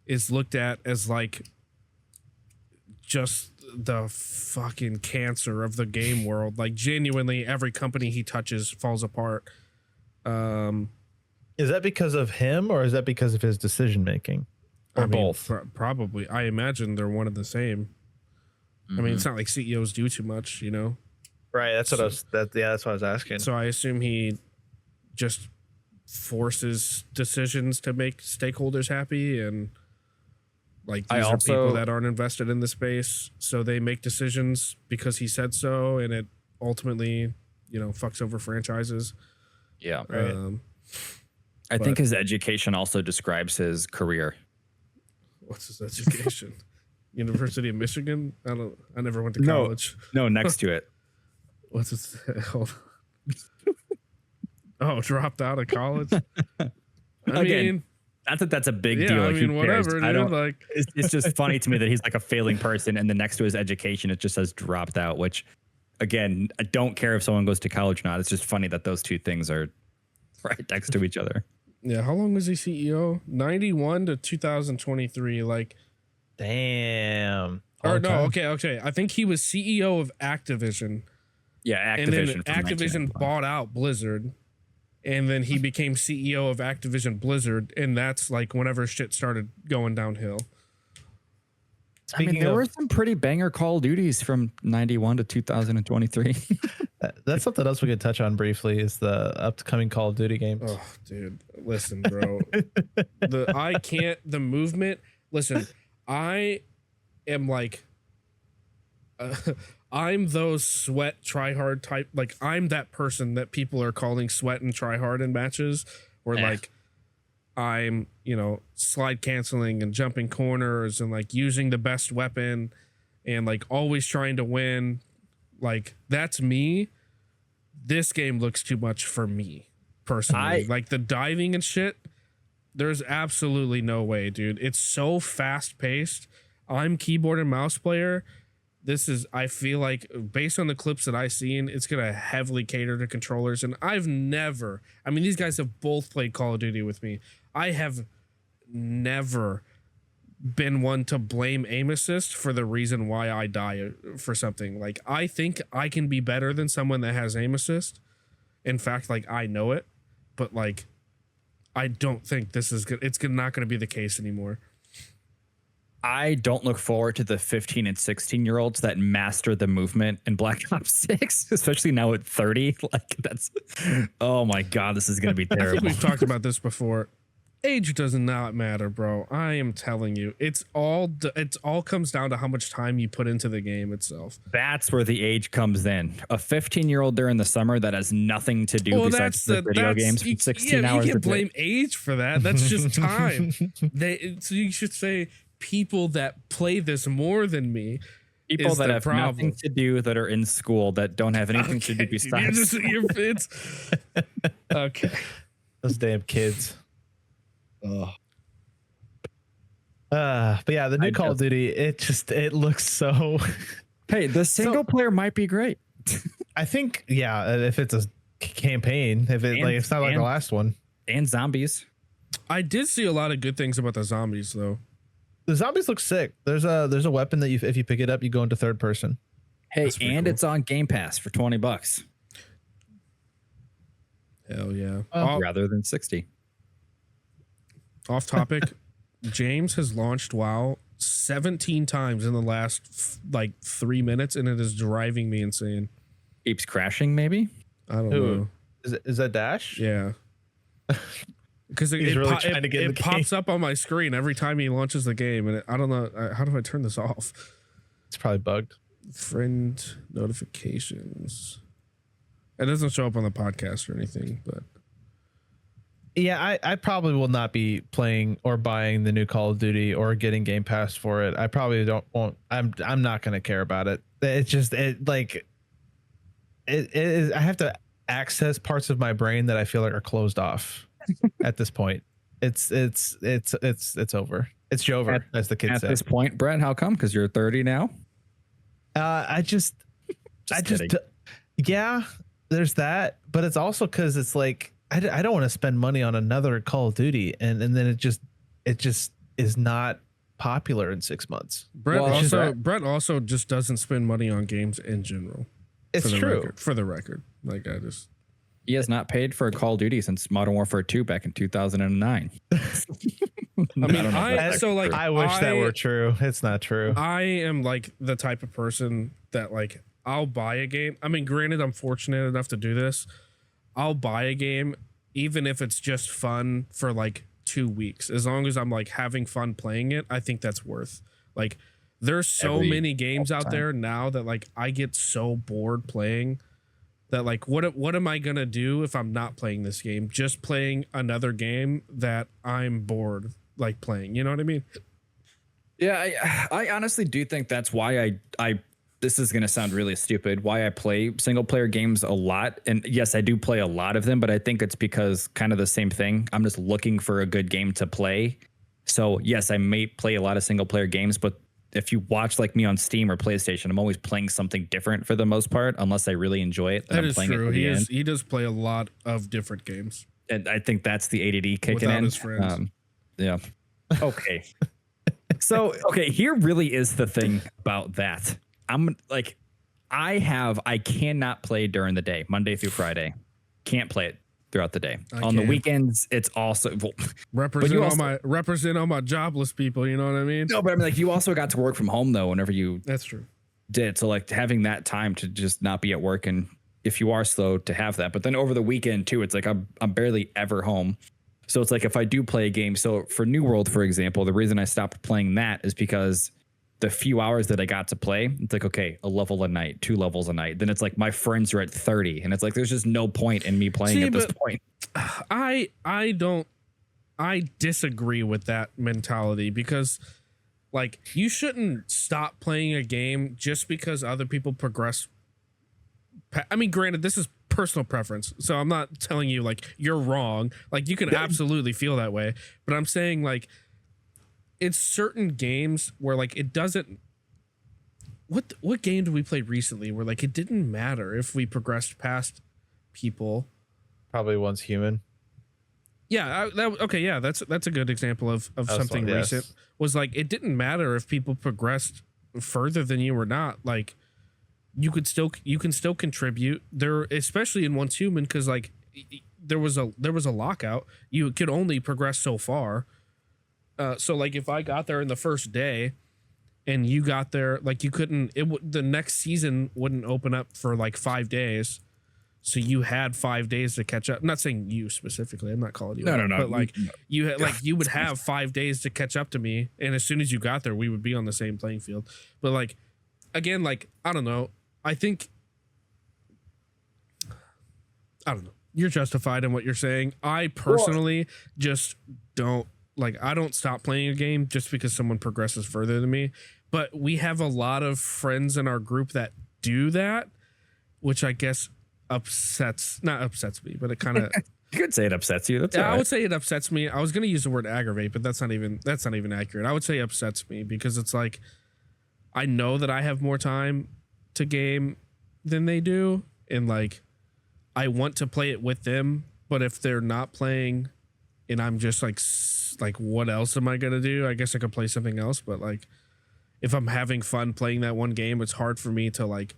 is looked at as, like, just the fucking cancer of the game world. Like genuinely, every company he touches falls apart. Is that because of him or is that because of his decision making, or both? Probably. I imagine they're one and the same. I mean, it's not like CEOs do too much, you know. Right. That's what I was. That's what I was asking. So I assume he just forces decisions to make stakeholders happy, and like these are people that aren't invested in the space, so they make decisions because he said so, and it ultimately, you know, fucks over franchises. Yeah. Right. I think his education also describes his career. What's his education? University of Michigan? I never went to college. No, next to it. What's it? Hold on. Oh, dropped out of college. I mean, not that that's a big yeah, deal. I mean, whatever, dude. Like, it's just funny to me that he's like a failing person, and then next to his education, it just says dropped out. Which, again, I don't care if someone goes to college or not. It's just funny that those two things are right next to each other. Yeah, how long was he CEO? 91 to 2023. Like, damn. Or no, okay. I think he was CEO of Activision. Yeah, Activision. And then Activision bought out Blizzard. And then he became CEO of Activision Blizzard. And that's like whenever shit started going downhill. There were some pretty banger Call of Duties from 91 to 2023. That's something else we could touch on briefly is the upcoming Call of Duty games. Oh, dude. Listen, bro. The movement. Listen, I am like, I'm those sweat try hard type. Like, I'm that person that people are calling sweat and try hard in matches where like I'm, you know, slide canceling and jumping corners and like using the best weapon and like always trying to win. Like, that's me. This game looks too much for me personally. Like the diving and shit. There's absolutely no way, dude. It's so fast paced. I'm keyboard and mouse player. I feel like based on the clips that I've seen, it's going to heavily cater to controllers. And these guys have both played Call of Duty with me. I have never been one to blame aim assist for the reason why I die for something. Like, I think I can be better than someone that has aim assist. In fact, like, I know it, but like, I don't think this is good. It's not going to be the case anymore. I don't look forward to the 15 and 16-year-olds that master the movement in Black Ops 6, especially now at 30. Like, that's, oh my God, this is going to be terrible. I think we've talked about this before. Age does not matter, bro. I am telling you, it's all comes down to how much time you put into the game itself. That's where the age comes in. A 15-year-old during the summer that has nothing to do besides the video games for 16 hours. You can't blame age for that. That's just time. So you should say people that play this more than me. People that have nothing to do, that are in school, that don't have anything to do besides. Okay. Those damn kids. But yeah, the new Call of Duty, it looks so. Hey, the single player might be great. I think, yeah, if it's a campaign, it's not like the last one. And zombies. I did see a lot of good things about the zombies, though. The zombies look sick. There's a weapon that if you pick it up, you go into third person. Hey, and cool. It's on Game Pass for $20. Hell yeah! Rather than 60. Off topic, James has launched WoW 17 times in the last 3 minutes, and it is driving me insane. Keeps crashing, maybe? I don't know. Is that Dash? Yeah. Because it pops up on my screen every time he launches the game, and I don't know. How do I turn this off? It's probably bugged. Friend notifications. It doesn't show up on the podcast or anything, but yeah, I probably will not be playing or buying the new Call of Duty or getting Game Pass for it. I probably won't. I'm not going to care about it. It's just it is. I have to access parts of my brain that I feel like are closed off at this point. It's over. It's Jover, as the kid said. At this point, Brett, how come? Because you're 30 now. Yeah, there's that, but it's also because it's like I don't want to spend money on another Call of Duty, and then it just is not popular in 6 months. Brett Well, it's Brett also just doesn't spend money on games in general. It's true. For the record, like I just. He has not paid for a Call of Duty since Modern Warfare 2 back in 2009. I mean, I wish that were true. It's not true. I am like the type of person that like I'll buy a game. I mean, granted, I'm fortunate enough to do this. I'll buy a game even if it's just fun for like 2 weeks. As long as I'm like having fun playing it, I think that's worth. Like, there's so many games out there now that like I get so bored playing that like what am I gonna do if I'm not playing this game? Just playing another game that I'm bored like playing. You know what I mean? Yeah, I honestly do think that's why I this is going to sound really stupid, why I play single player games a lot. And yes, I do play a lot of them, but I think it's because kind of the same thing. I'm just looking for a good game to play. So yes, I may play a lot of single player games, but if you watch like me on Steam or PlayStation, I'm always playing something different for the most part, unless I really enjoy it. That is true. He does play a lot of different games. And I think that's the ADD kicking without in. his friends. Yeah. Okay. So, okay, here really is the thing about that. I'm like, I cannot play during the day, Monday through Friday. Can't play it throughout the day. On the weekends, it's also represent all my jobless people. You know what I mean? No, but I mean, like, you also got to work from home though. Whenever you that's true did, so like having that time to just not be at work, and if you are slow to have that, but then over the weekend too, it's like I'm barely ever home. So it's like if I do play a game, so for New World, for example, the reason I stopped playing that is because the few hours that I got to play, it's like, okay, a level a night, 2 levels a night. Then it's like my friends are at 30, and it's like there's just no point in me playing at this point. I disagree with that mentality, because like you shouldn't stop playing a game just because other people progress. I mean, granted, this is personal preference, so I'm not telling you like you're wrong. Like you can absolutely feel that way, but I'm saying like it's certain games where like it doesn't. What game did we play recently where like it didn't matter if we progressed past people? Probably Once Human. Yeah, that's a good example of something recent. Yes. Was like it didn't matter if people progressed further than you or not. Like you can still contribute there, especially in Once Human, because like there was a lockout. You could only progress so far. So like if I got there in the first day and you got there, like you couldn't, the next season wouldn't open up for like 5 days. So you had 5 days to catch up. I'm not saying you specifically. I'm not calling you. No. But like you had, like you would have 5 days to catch up to me, and as soon as you got there, we would be on the same playing field. But like, again, like I don't know. I don't know. You're justified in what you're saying. I personally just don't like. I don't stop playing a game just because someone progresses further than me. But we have a lot of friends in our group that do that, which I guess not upsets me, but it kind of. You could say it upsets you. That's yeah, all right. I would say it upsets me. I was gonna use the word aggravate, but that's not even accurate. I would say upsets me because it's like I know that I have more time to game than they do, and like I want to play it with them, but if they're not playing and I'm just like what else am I gonna do? I guess I could play something else, but like if I'm having fun playing that one game, it's hard for me to like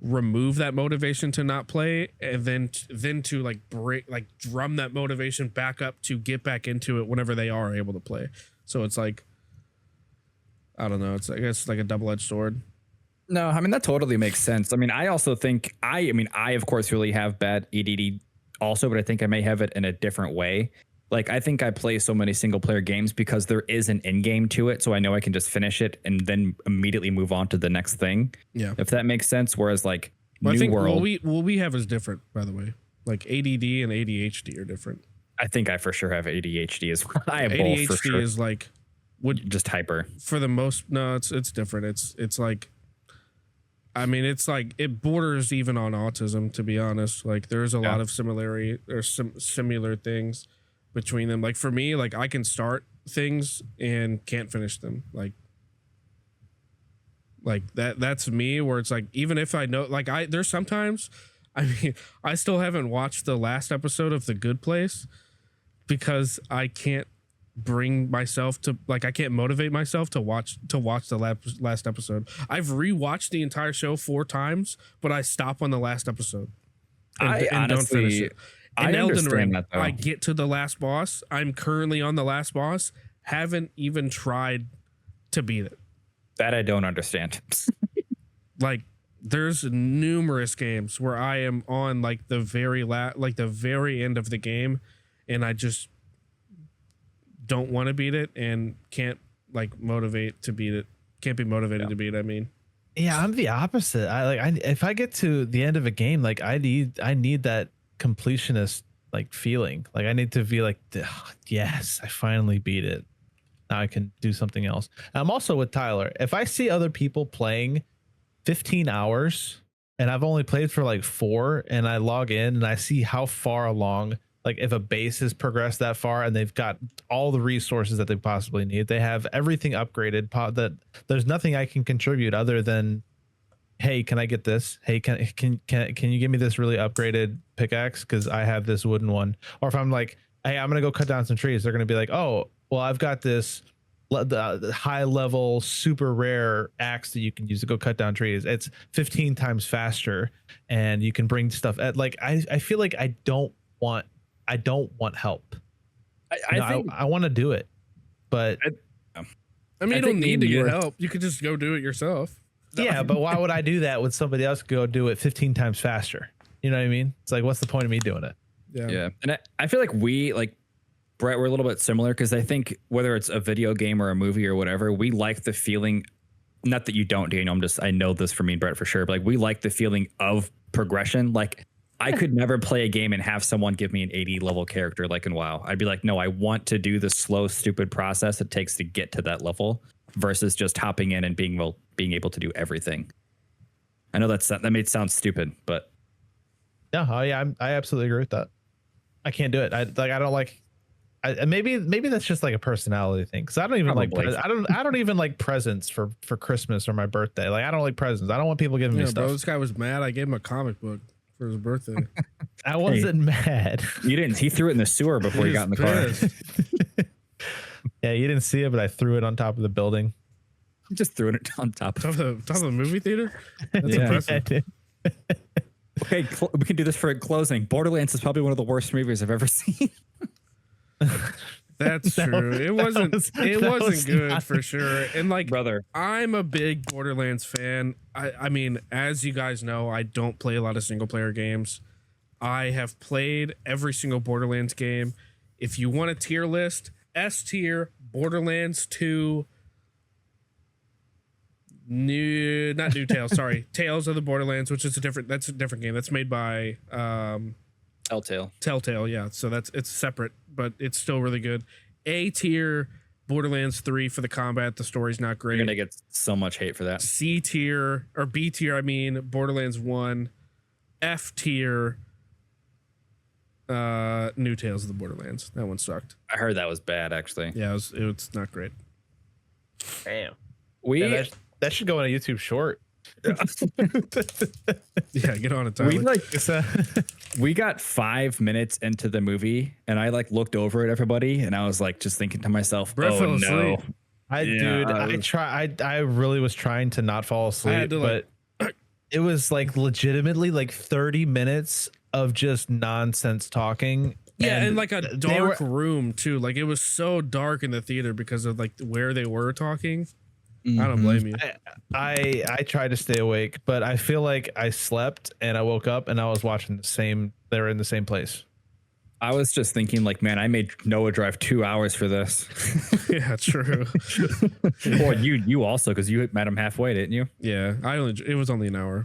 remove that motivation to not play, and then to like drum that motivation back up to get back into it whenever they are able to play. So it's like I don't know, it's I guess like a double-edged sword. No, I mean, that totally makes sense. I mean, I also think I of course really have bad ADD also, but I think I may have it in a different way. Like, I think I play so many single player games because there is an end game to it. So I know I can just finish it and then immediately move on to the next thing. Yeah. If that makes sense. Whereas like I think World, what we have is different, by the way. Like ADD and ADHD are different. I think I for sure have ADHD as well. I have ADHD both for sure. is like just hyper. For the most, no, it's different. It's like, I mean, it's like it borders even on autism, to be honest. Like there's a lot of similarity or similar things between them. Like for me, like I can start things and can't finish them. Like that's me, where it's like, even if I know, like there's sometimes, I mean, I still haven't watched the last episode of The Good Place because I can't bring myself to like, I can't motivate myself to watch the last episode. I've rewatched the entire show 4 times, but I stop on the last episode and don't finish it. In Elden Ring, that, though. I get to the last boss. I'm currently on the last boss. Haven't even tried to beat it. That I don't understand. Like, there's numerous games where I am on like the very end of the game, and I just don't want to beat it and can't like motivate to beat it. Can't be motivated to beat it. I mean, Yeah, I'm the opposite. If I get to the end of a game, like I need that completionist like feeling. Like I need to be like, yes, I finally beat it. Now I can do something else. I'm also with Tyler. If I see other people playing 15 hours and I've only played for like 4, and I log in and I see how far along, like if a base has progressed that far and they've got all the resources that they possibly need, they have everything upgraded, that there's nothing I can contribute other than, hey, can I get this? Hey, can you give me this really upgraded pickaxe? Because I have this wooden one. Or if I'm like, hey, I'm gonna go cut down some trees, they're gonna be like, oh, well, I've got this the high level super rare axe that you can use to go cut down trees. It's 15 times faster, and you can bring stuff at like I feel like I don't want help. I want to do it, but I mean, you don't need to get help. You could just go do it yourself. Yeah, but why would I do that when somebody else could go do it 15 times faster? You know what I mean? It's like, what's the point of me doing it? Yeah. And I feel like Brett, we're a little bit similar, because I think whether it's a video game or a movie or whatever, we like the feeling, not that you don't, Daniel, I know this for me and Brett for sure, but like we like the feeling of progression. Like I could never play a game and have someone give me an 80 level character like in WoW. I'd be like, no, I want to do the slow, stupid process it takes to get to that level versus just hopping in and being able to do everything. I know that may sound stupid, but yeah, I absolutely agree with that. I can't do it. I don't like. Maybe that's just like a personality thing, because I don't even Probably. I don't even like presents for Christmas or my birthday. Like I don't like presents. I don't want people giving me stuff. Bro, this guy was mad. I gave him a comic book for his birthday. I wasn't mad. You didn't. He threw it in the sewer before he got in the car. Yeah, you didn't see it, but I threw it on top of the building. He just threw it on top of the movie theater. That's Yeah. impressive. Okay, we can do this for closing. Borderlands is probably one of the worst movies I've ever seen. That's true. It wasn't good not for sure. And like, brother, I'm a big Borderlands fan. I mean, as you guys know, I don't play a lot of single player games. I have played every single Borderlands game. If you want a tier list, S tier, Borderlands 2, not New Tales, sorry, Tales of the Borderlands, which is a different game. That's made by Telltale, yeah. So it's separate, but it's still really good. A tier, Borderlands 3 for the combat. The story's not great. You're gonna get so much hate for that. C tier, or B tier, I mean, Borderlands 1. F tier, New Tales of the Borderlands. That one sucked. I heard that was bad, actually. Yeah, it's not great. Damn. That should go on a YouTube short. Yeah, get on it, Tyler. We got 5 minutes into the movie, and I looked over at everybody, and I was just thinking to myself, Brett fell asleep. I really was trying to not fall asleep, but it was legitimately 30 minutes of just nonsense talking. Yeah, and a dark room too. It was so dark in the theater because of where they were talking. Mm-hmm. I don't blame you. I tried to stay awake, but I feel like I slept and I woke up and I was watching they were in the same place. I was just thinking man, I made Noah drive 2 hours for this. Yeah, true. Well, you also, because you met him halfway, didn't you? Yeah, it was only an hour.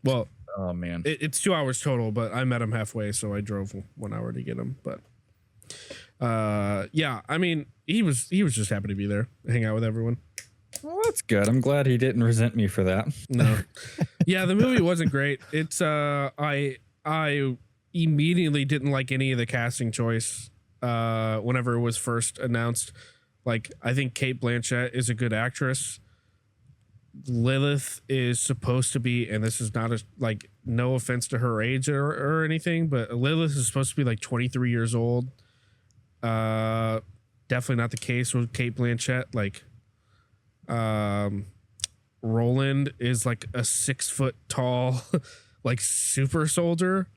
Well, oh man, it's 2 hours total, but I met him halfway, so I drove 1 hour to get him. But yeah, I mean, he was just happy to be there, hang out with everyone. Well, that's good. I'm glad he didn't resent me for that. No. Yeah, the movie wasn't great. It's I immediately didn't like any of the casting choice whenever it was first announced. I think Cate Blanchett is a good actress. Lilith is supposed to be, and this is not no offense to her age or anything, but Lilith is supposed to be 23 years old. Definitely not the case with Kate Blanchett. Like, Roland is like a 6 foot tall, like super soldier,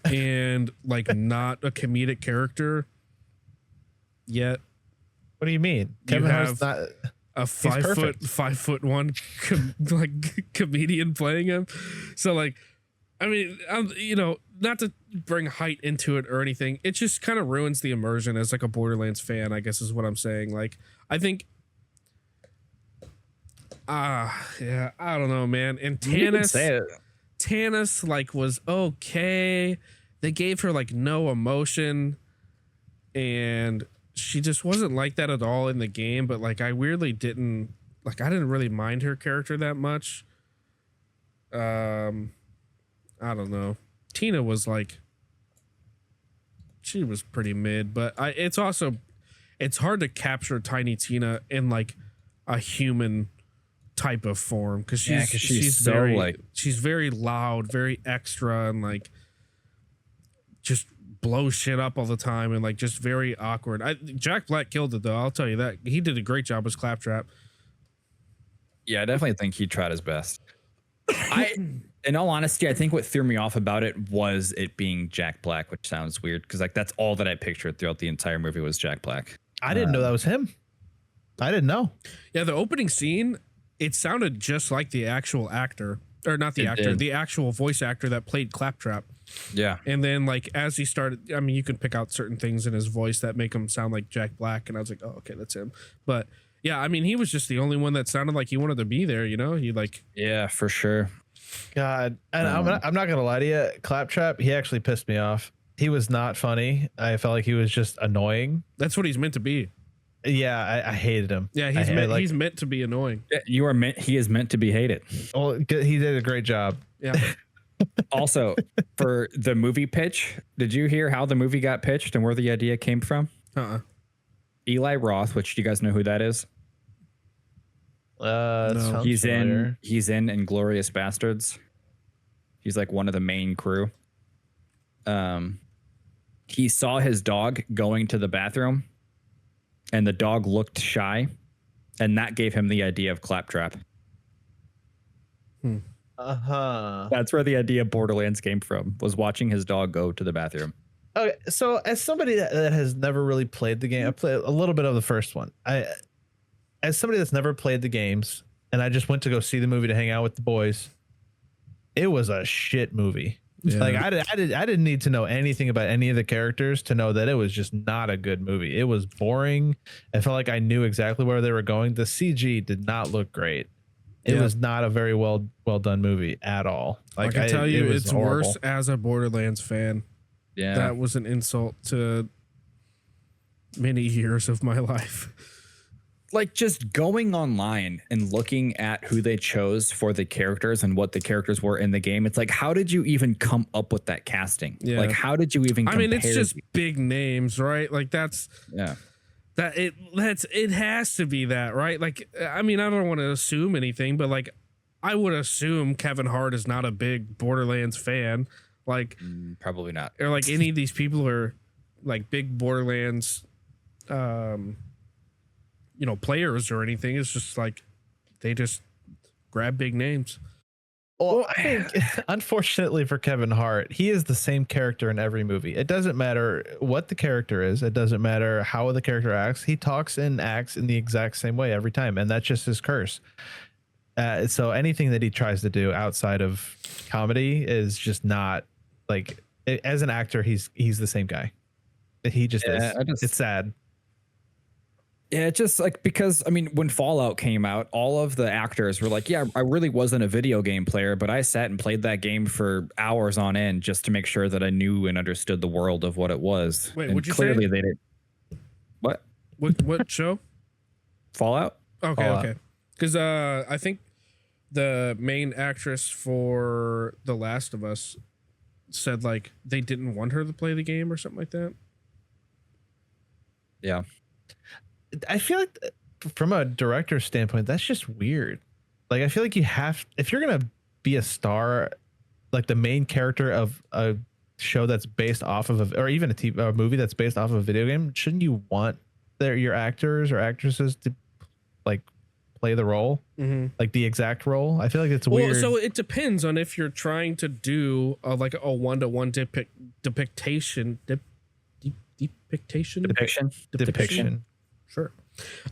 and like not a comedic character yet. What do you mean? You Kevin Hart's have not. A 5'1" comedian playing him. So like, I mean, not to bring height into it or anything. It just kind of ruins the immersion as like a Borderlands fan, I guess is what I'm saying. Like, I think, yeah, I don't know, man. And You can say it. Tannis like was okay. They gave her like no emotion, and she just wasn't like that at all in the game. But like, I didn't really mind her character that much. I don't know. Tina was like, she was pretty mid, but it's hard to capture Tiny Tina in like a human type of form, because she's so very like, she's very loud, very extra, and like just blows shit up all the time, and like just very awkward. Jack Black killed it though, I'll tell you that. He did a great job as Claptrap. yeah, I definitely think he tried his best. In all honesty, I think what threw me off about it was it being Jack Black, which sounds weird because like that's all that I pictured throughout the entire movie was Jack Black. I didn't know that was him. I didn't know. Yeah, the opening scene, it sounded just like the actual actor, or not the actor, the actual voice actor that played Claptrap. Yeah. And then like as he started, I mean, you can pick out certain things in his voice that make him sound like Jack Black, and I was like, oh, okay, that's him. But yeah, I mean, he was just the only one that sounded like he wanted to be there, He like, yeah, for sure. God, and I'm not gonna lie to you, Claptrap, he actually pissed me off. He was not funny. I felt like he was just annoying. that's what he's meant to be. Yeah, I hated him. Yeah, he's meant to be annoying. Yeah, he is meant to be hated. Well, he did a great job. Yeah. Also, for the movie pitch, did you hear how the movie got pitched and where the idea came from? Eli Roth, which you guys know who that is? No. He's in Inglourious Bastards. He's like one of the main crew. He saw his dog going to the bathroom, and the dog looked shy, and that gave him the idea of Claptrap. That's where the idea of Borderlands came from, was watching his dog go to the bathroom. Okay, so as somebody that has never really played the game, I played a little bit of the first one. As somebody that's never played the games, and I just went to go see the movie to hang out with the boys, it was a shit movie. Yeah. Like I didn't need to know anything about any of the characters to know that it was just not a good movie. It was boring. I felt like I knew exactly where they were going. The CG did not look great. It was not a very well done movie at all. Like, I can tell you, it's horrible. worse as a Borderlands fan. Yeah, that was an insult to many years of my life. Like just going online and looking at who they chose for the characters and what the characters were in the game. It's like, how did you even come up with that casting? Yeah. Like, how did you even? I mean, it's just big names, right? Like that's it has to be that, right? Like, I mean, I don't want to assume anything, but like, I would assume Kevin Hart is not a big Borderlands fan. Like, probably not. Or like any of these people who are like big Borderlands, players or anything. It's just like they just grab big names. Well, I think unfortunately for Kevin Hart, he is the same character in every movie. It doesn't matter what the character is. It doesn't matter how the character acts. He talks and acts in the exact same way every time, and that's just his curse. So anything that he tries to do outside of comedy is just not like. As an actor, he's the same guy. He just is. It's sad. Yeah, just like, because I mean, when Fallout came out, all of the actors were like, yeah, I really wasn't a video game player, but I sat and played that game for hours on end just to make sure that I knew and understood the world of what it was. Wait, and what'd you clearly say? They did. What show? Fallout. Okay. Because I think the main actress for The Last of Us said like they didn't want her to play the game or something like that. Yeah. I feel like from a director's standpoint, that's just weird. Like, I feel like if you're going to be a star, like the main character of a show that's based off of or even a movie that's based off of a video game, shouldn't you want your actors or actresses to like play the role, like the exact role? I feel like it's weird. So it depends on if you're trying to do like a one-to-one depiction. Sure.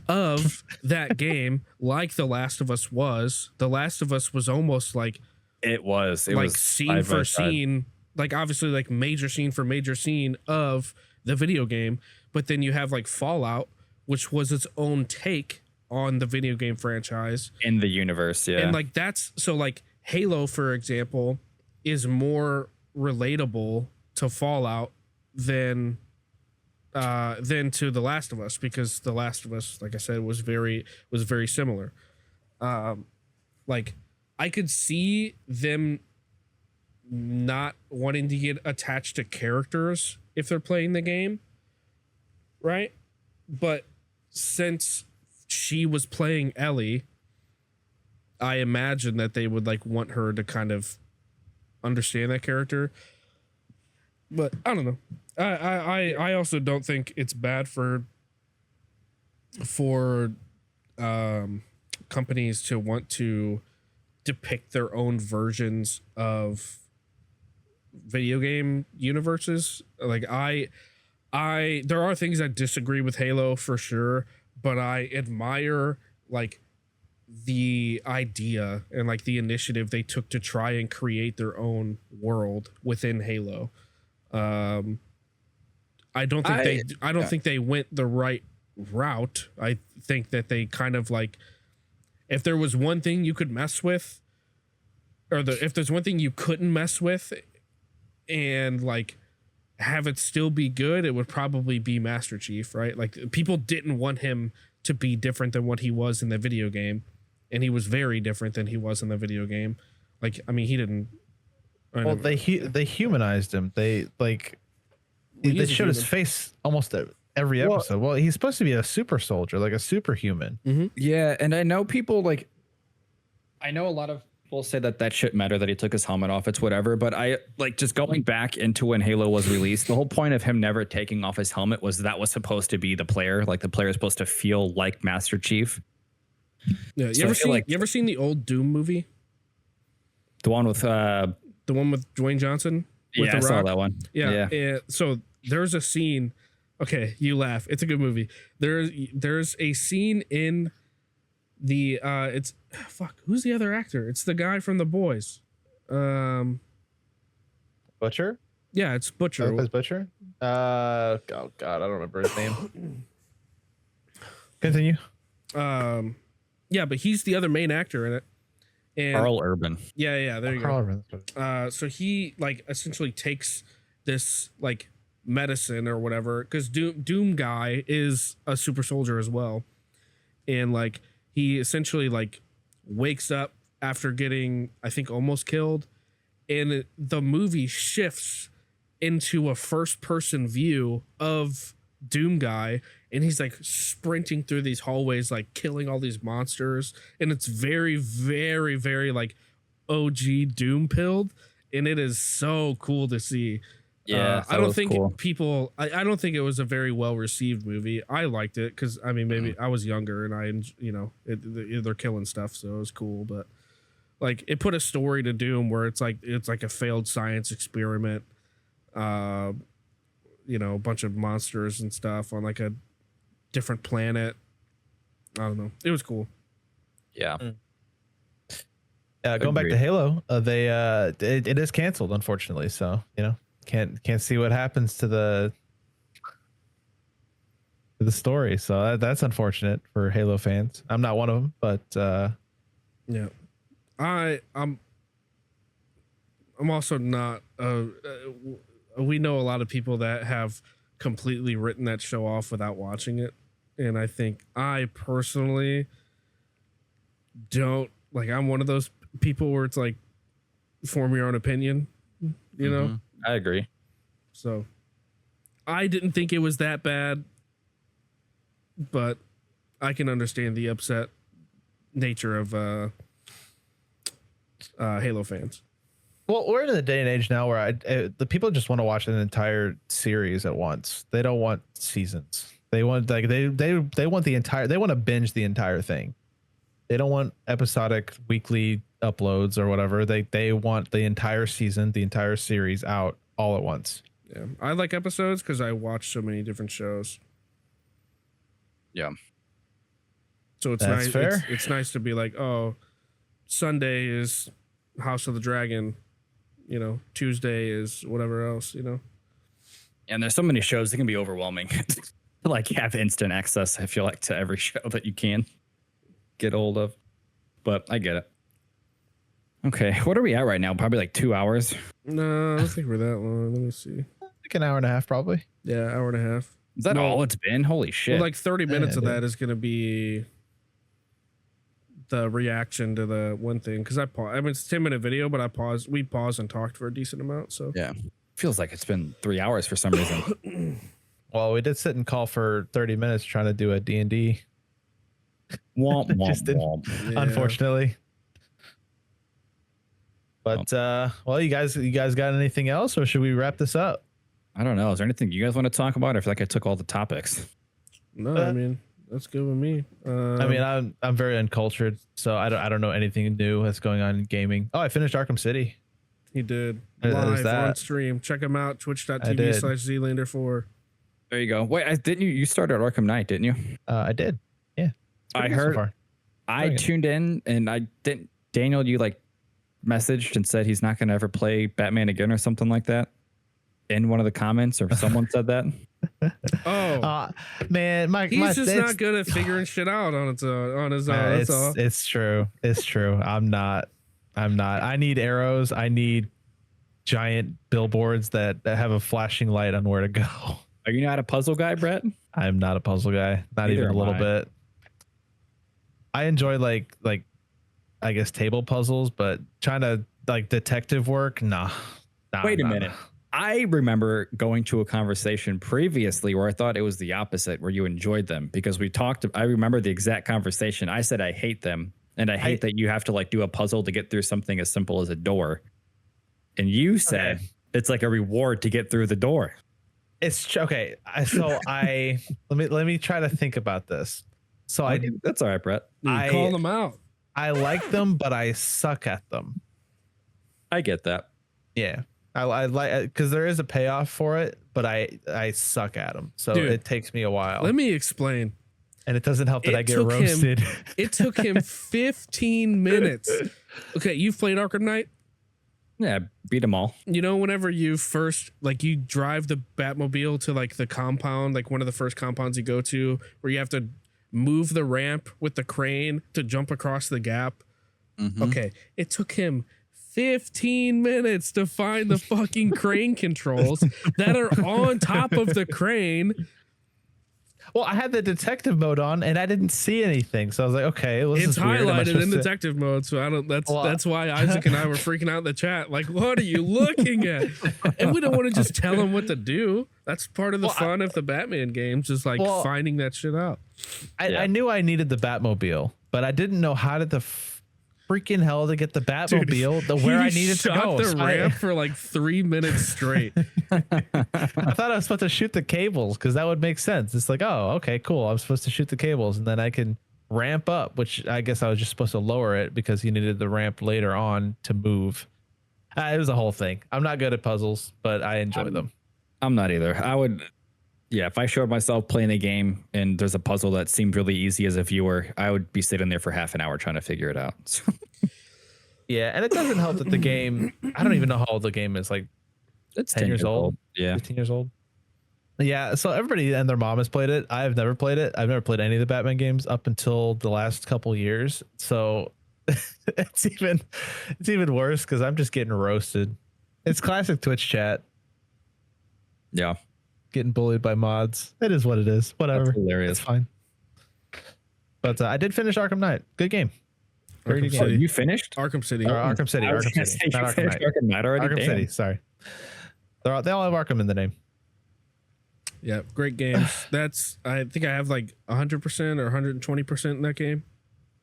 Of that game, like The Last of Us was. The Last of Us was almost like it was scene for scene, like obviously like major scene for major scene of the video game, but then you have like Fallout, which was its own take on the video game franchise in the universe. Yeah. And like that's so like Halo, for example, is more relatable to Fallout than to The Last of Us, because The Last of Us, like I said, was very similar. Like I could see them not wanting to get attached to characters if they're playing the game, right? But since she was playing Ellie, I imagine that they would like want her to kind of understand that character. But I don't know. I also don't think it's bad for companies to want to depict their own versions of video game universes. Like there are things I disagree with Halo for sure, but I admire like the idea and like the initiative they took to try and create their own world within Halo. I don't think they went the right route. I think that they kind of like, if there was one thing you could mess with, or if there's one thing you couldn't mess with and like have it still be good, it would probably be Master Chief, right? Like people didn't want him to be different than what he was in the video game, and he was very different than he was in the video game. Like, I mean, he didn't. Well, they humanized him. They showed his face almost every episode. Well, he's supposed to be a super soldier, like a superhuman. Mm-hmm. Yeah, and I know people like, I know a lot of people say that shouldn't matter, that he took his helmet off. It's whatever. But I like just going back into when Halo was released. The whole point of him never taking off his helmet was that was supposed to be the player. Like the player is supposed to feel like Master Chief. Yeah. You So ever seen the old Doom movie? The one with Dwayne Johnson? Yeah, I saw that one. Yeah. So there's a scene. Okay, you laugh. It's a good movie. There's a scene in the it's who's the other actor? It's the guy from The Boys. Butcher? Yeah, it's Butcher. Butcher? Oh God, I don't remember his name. Continue. Yeah, but he's the other main actor in it. And Carl Urban. Yeah, there you Carl go. Urban. So he like essentially takes this like medicine or whatever, because Doom guy is a super soldier as well, and like he essentially like wakes up after getting, I think, almost killed, and the movie shifts into a first person view of Doom guy, and he's like sprinting through these hallways, like killing all these monsters, and it's very, very, very like OG Doom pilled, and it is so cool to see. Yeah, I don't think cool. people. I don't think it was a very well received movie. I liked it because I mean maybe I was younger and they're killing stuff, so it was cool. But like it put a story to Doom where it's like a failed science experiment. A bunch of monsters and stuff on like a different planet. I don't know. It was cool. Yeah. Going back to Halo, it is canceled, unfortunately. So can't see what happens to the story. So that's unfortunate for Halo fans. I'm not one of them, but yeah, I'm also not. We know a lot of people that have completely written that show off without watching it, and I think I personally don't like. I'm one of those people where it's like form your own opinion, you know. I agree. So I didn't think it was that bad, but I can understand the upset nature of Halo fans. Well, we're in the day and age now where the people just want to watch an entire series at once. They don't want seasons. They want like they want the entire. They want to binge the entire thing. They don't want episodic weekly uploads or whatever. They want the entire season, the entire series out all at once. Yeah, I like episodes because I watch so many different shows. Yeah. So it's That's nice. fair. It's nice to be like, oh, Sunday is House of the Dragon. You know, Tuesday is whatever else. You know. And there's so many shows that can be overwhelming. To like have instant access, I feel like, to every show that you can get hold of. But I get it. Okay, what are we at right now? Probably like 2 hours. No, I don't think we're that long. Let me see. Like an hour and a half, probably. Yeah, hour and a half. Is that all it's been? Holy shit. Well, like 30 minutes of dude. that is going to be the reaction to the one thing. Because I mean, it's a 10-minute video, but we paused and talked for a decent amount. So yeah. Feels like it's been 3 hours for some reason. Well, we did sit and call for 30 minutes trying to do a D&D. Womp, womp, Just didn't. womp. Yeah. Unfortunately. But well, you guys got anything else, or should we wrap this up? I don't know. Is there anything you guys want to talk about? I feel like I took all the topics. No, I mean, that's good with me. I mean, I'm very uncultured, so I don't know anything new that's going on in gaming. Oh, I finished Arkham City. He did There's live that. on stream. Check him out, I did. twitch.tv/Zlander4. There you go. Wait, didn't you started Arkham Knight, didn't you? I did. Yeah. It's I pretty good so heard- far. I Bring it. tuned in and I didn't. Daniel, you like messaged and said he's not going to ever play Batman again or something like that in one of the comments, or someone said that. Oh, Man, he's just not good at figuring shit out on his own. That's all. It's true. It's true. I'm not. I need arrows. I need giant billboards that have a flashing light on where to go. Are you not a puzzle guy, Brett? I'm not a puzzle guy. Not Neither even a am little I. bit. I enjoy like I guess table puzzles, but trying to like detective work, nah. Wait a minute. I remember going to a conversation previously where I thought it was the opposite, where you enjoyed them, because we talked. I remember the exact conversation. I said I hate them, and I hate that you have to like do a puzzle to get through something as simple as a door. And you said it's like a reward to get through the door. It's okay. So let me try to think about this. So That's all right, Brett. I Call them out. I like them, but I suck at them. I get that. Yeah. I like because there is a payoff for it, but I suck at them. So Dude, it takes me a while. Let me explain. And it doesn't help that It I get took him- roasted. It took him 15 minutes. Okay, you've played Arkham Knight? Yeah, beat them all. You know, whenever you first, like, you drive the Batmobile to, like, the compound, like, one of the first compounds you go to, where you have to move the ramp with the crane to jump across the gap. Mhm. Okay, it took him 15 minutes to find the fucking crane controls that are on top of the crane. Well, I had the detective mode on and I didn't see anything. So I was like, okay, well, this It's is weird. Am I highlighted in supposed to- detective mode, so I don't. Well, That's why Isaac and I were freaking out in the chat. Like, what are you looking at? And we don't want to just tell him what to do. That's part of the fun of the Batman games, just like Well, finding that shit out. I knew I needed the Batmobile, but I didn't know how the freaking hell to get the Batmobile where I needed to shot go. the So I ramp for like 3 minutes straight. thought I was supposed to shoot the cables because that would make sense. It's like, oh, okay, cool. I'm supposed to shoot the cables and then I can ramp up, which I guess I was just supposed to lower it because you needed the ramp later on to move. It was a whole thing. I'm not good at puzzles, but I enjoy them. I'm not either. I would, yeah, if I showed myself playing a game and there's a puzzle that seemed really easy as a viewer, I would be sitting there for half an hour trying to figure it out. Yeah, and it doesn't help that the game, I don't even know how old the game is, like It's 10 years old. Yeah. 15 years old. Yeah, so everybody and their mom has played it. I've never played it. I've never played any of the Batman games up until the last couple years. So it's even worse because I'm just getting roasted. It's classic Twitch chat. Yeah. Getting bullied by mods. It is what it is. Whatever. That's hilarious. It's fine. But I did finish Arkham Knight. Good game. Very good Arkham Oh, game. you finished? Arkham City. Or Arkham City. I was Arkham gonna City. say, Not you Arkham finished Knight. Arkham Knight already? Arkham Damn. City. Sorry. They all have Arkham in the name. Yeah, great games. I think I have like 100% or 120% in that game.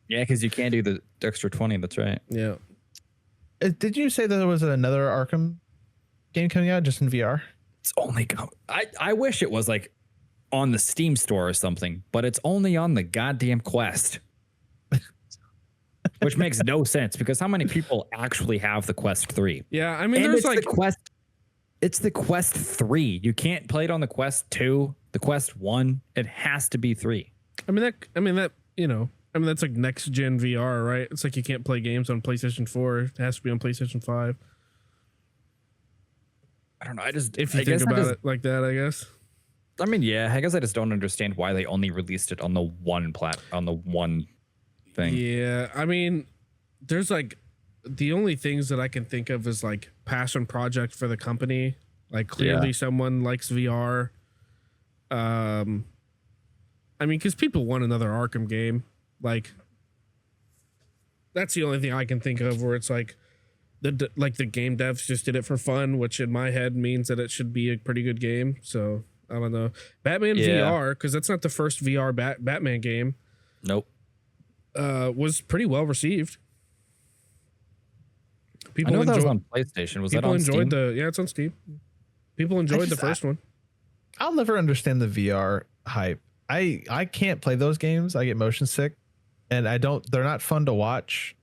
Yeah, because you can't do the extra 20. That's right. Yeah. Did you say that there was another Arkham game coming out just in VR? It's only I wish it was like on the Steam store or something, but it's only on the goddamn Quest. Which makes no sense because how many people actually have the Quest 3? Yeah, I mean, And there's it's like the Quest. It's the Quest 3. You can't play it on the Quest 2, the Quest 1. It has to be 3. I mean that that's like next gen VR, right? It's like you can't play games on PlayStation 4. It has to be on PlayStation 5. I don't know. If you think about it like that, I guess. I mean, yeah, I guess I just don't understand why they only released it on the one thing. Yeah, I mean, there's like the only things that I can think of is like passion project for the company. Like clearly someone likes VR. I mean, because people want another Arkham game. Like, that's the only thing I can think of where it's like the game devs just did it for fun, which in my head means that it should be a pretty good game. So I don't know. Batman VR, because that's not the first VR Batman game. Nope. Was pretty well received. I know that was on PlayStation. Was that on Steam? It's on Steam. People enjoyed the first one. I'll never understand the VR hype. I can't play those games. I get motion sick, and they're not fun to watch.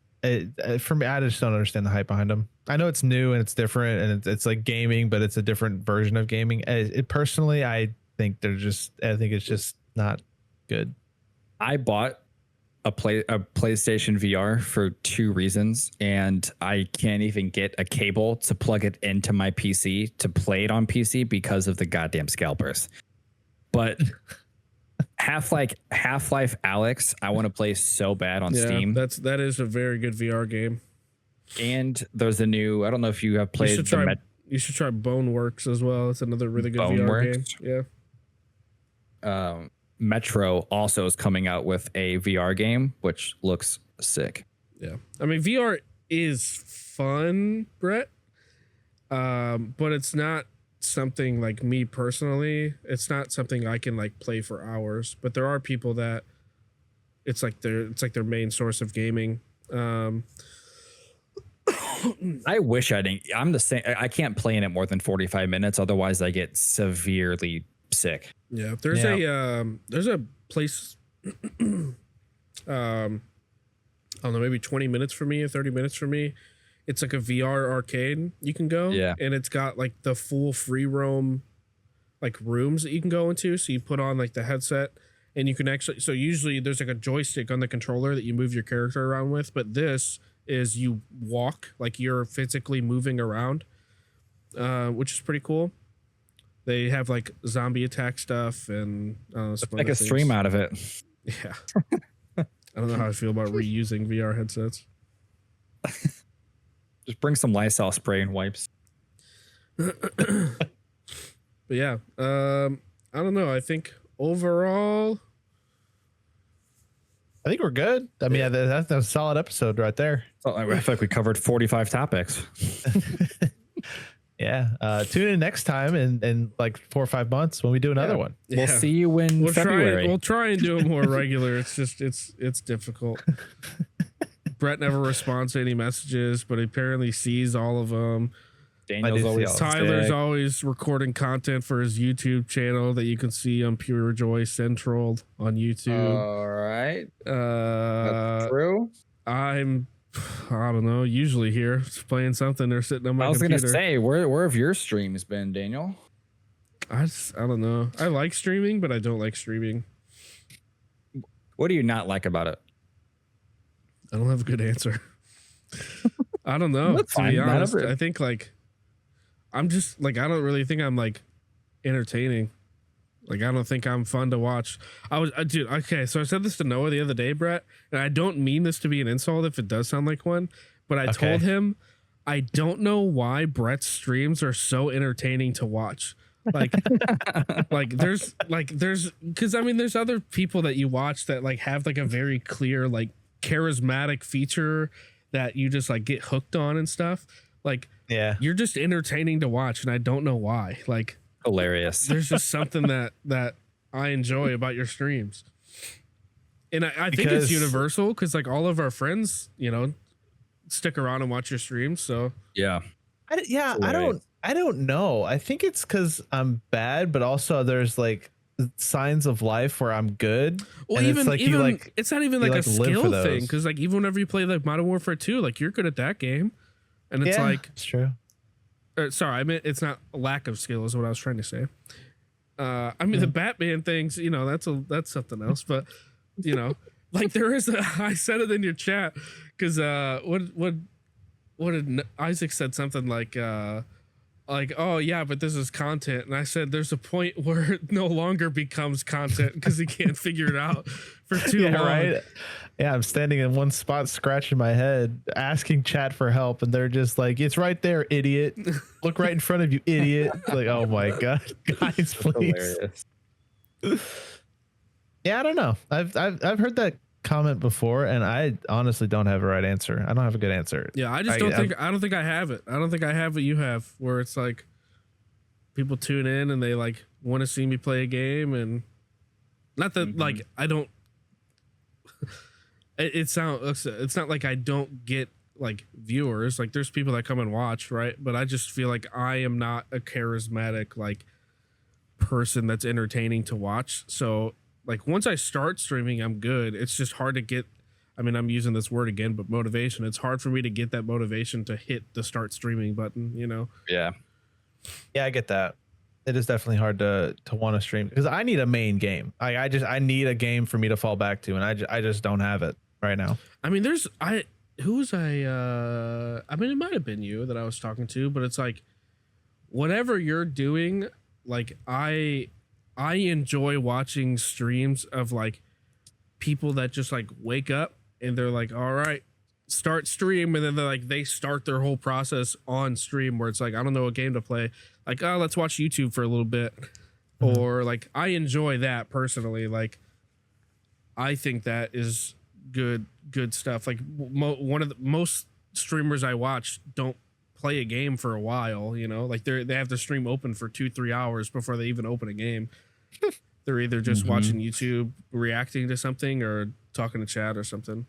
For me, I just don't understand the hype behind them. I know it's new and it's different and it's like gaming, but it's a different version of gaming. Personally, I think it's just not good. I bought a PlayStation VR for 2 reasons, and I can't even get a cable to plug it into my PC to play it on PC because of the goddamn scalpers. But Half-Life Alex, I want to play so bad on Steam. That is a very good VR game. And there's a new, I don't know if you have played. You should try Boneworks as well. It's another really good VR game. Yeah. Metro also is coming out with a VR game, which looks sick. Yeah. I mean, VR is fun, Brett. But it's not something like me personally. It's not something I can like play for hours, but there are people that it's like their main source of gaming. I wish I didn't. I'm the same. I can't play in it more than 45 minutes. Otherwise I get severely sick. Yeah. There's a place, I don't know, maybe 20 minutes for me or 30 minutes for me. It's like a VR arcade you can go. Yeah. And it's got like the full free roam like rooms that you can go into. So you put on like the headset and you can actually, so usually there's like a joystick on the controller that you move your character around with, but this is you walk, like you're physically moving around, which is pretty cool. They have like zombie attack stuff and make a stream out of it. Yeah. I don't know how I feel about reusing VR headsets. Just bring some Lysol spray and wipes. But yeah, I don't know. I think overall, I think we're good. I mean, that's a solid episode right there. I feel like we covered 45 topics. Yeah. Tune in next time in like 4 or 5 months when we do another one. Yeah. We'll see you in February. We'll try and do it more regular. It's just it's difficult. Brett never responds to any messages, but he apparently sees all of them. Tyler's always recording content for his YouTube channel that you can see on Pure Joy Central on YouTube. All right. That's true. I don't know, usually here just playing something or sitting on my computer. I was going to say, where have your streams been, Daniel? I don't know. I like streaming, but I don't like streaming. What do you not like about it? I don't have a good answer. I don't know. That's to be fine. honest, I think like I'm just like I don't really think I'm like entertaining. Like I don't think I'm fun to watch. Dude. Okay, so I said this to Noah the other day, Brett, and I don't mean this to be an insult if it does sound like one, but I told him I don't know why Brett's streams are so entertaining to watch. Like, there's because I mean there's other people that you watch that like have like a very clear like charismatic feature that you just like get hooked on and stuff. Like, yeah, you're just entertaining to watch, and I don't know why. Like, hilarious. There's just something that I enjoy about your streams, and I think it's universal because like all of our friends, you know, stick around and watch your streams. So Yeah. I don't know. I think it's because I'm bad, but also there's like signs of life where I'm good. well, and even it's like even you like it's not even you like a like live for skill those. thing, because like even whenever you play like Modern Warfare 2, like you're good at that game, and it's like it's true. sorry, I meant it's not a lack of skill is what I was trying to say. I mean the Batman things, you know, that's something else, but you know, like there is I said it in your chat because what did Isaac said something like oh yeah, but this is content, and I said there's a point where it no longer becomes content because he can't figure it out for too long. Right. Yeah, I'm standing in one spot, scratching my head, asking chat for help, and they're just like, "It's right there, idiot! Look right in front of you, idiot!" It's like, oh my god, guys, please. Yeah, I don't know. I've heard that comment before, and I honestly don't have a right answer. I don't have a good answer. Yeah, I just don't think I have it. I don't think I have what you have, where it's like people tune in and they like want to see me play a game, and not that like I don't. It's not like I don't get like viewers. Like there's people that come and watch, right? But I just feel like I am not a charismatic like person that's entertaining to watch. So like once I start streaming, I'm good. It's just hard to get. I mean, I'm using this word again, but motivation. It's hard for me to get that motivation to hit the start streaming button. You know? Yeah. Yeah, I get that. It is definitely hard to want to stream because I need a main game. I need a game for me to fall back to, and I just don't have it right now. I mean, I mean, it might have been you that I was talking to, but it's like whatever you're doing, like I enjoy watching streams of like people that just like wake up and they're like, all right, start stream, and then they start their whole process on stream where it's like, I don't know what game to play, like, oh, let's watch YouTube for a little bit. Or like I enjoy that personally. Like I think that is good stuff. Like one of the most streamers I watch don't play a game for a while, you know, like they have the stream open for 2-3 hours before they even open a game. They're either just watching YouTube, reacting to something, or talking to chat or something.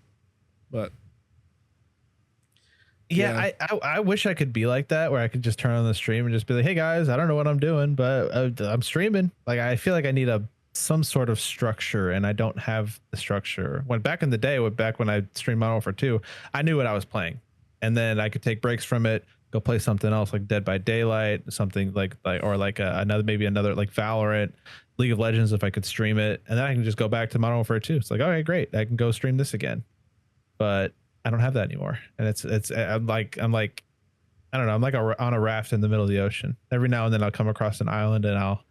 But yeah. I wish I could be like that, where I could just turn on the stream and just be like, hey guys, I don't know what I'm doing, but I'm streaming. Like I feel like I need some sort of structure, and I don't have the structure. When back in the day, back when I streamed Modern Warfare 2, I knew what I was playing, and then I could take breaks from it, go play something else like Dead by Daylight, something like or like another like Valorant, League of Legends if I could stream it, and then I can just go back to Modern Warfare 2. It's like, okay, great, I can go stream this again. But I don't have that anymore, and I'm like I don't know, I'm like on a raft in the middle of the ocean. Every now and then I'll come across an island and I'll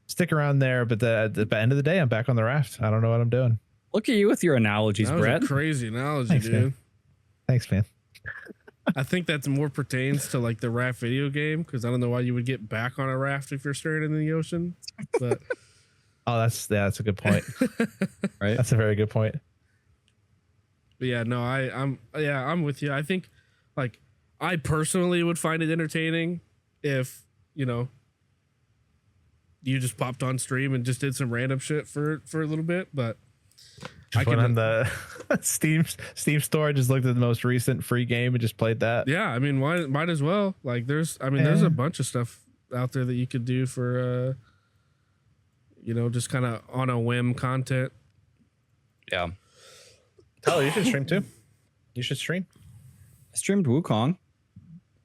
stick around there, but at the end of the day, I'm back on the raft. I don't know what I'm doing. Look at you with your analogies, that was Brett. a crazy analogy. Thanks, dude. man. Thanks, man. I think that's more pertains to like the raft video game, because I don't know why you would get back on a raft if you're stranded in the ocean. But Oh, that's a good point. Right? That's a very good point. But yeah, no, I'm with you. I think like I personally would find it entertaining if, you know, you just popped on stream and just did some random shit for a little bit, but I went on the Steam store, just looked at the most recent free game and just played that. Yeah, I mean, might as well. Like there's a bunch of stuff out there that you could do for you know, just kind of on a whim content. Yeah. Tyler, you should stream too. You should stream. I streamed Wukong.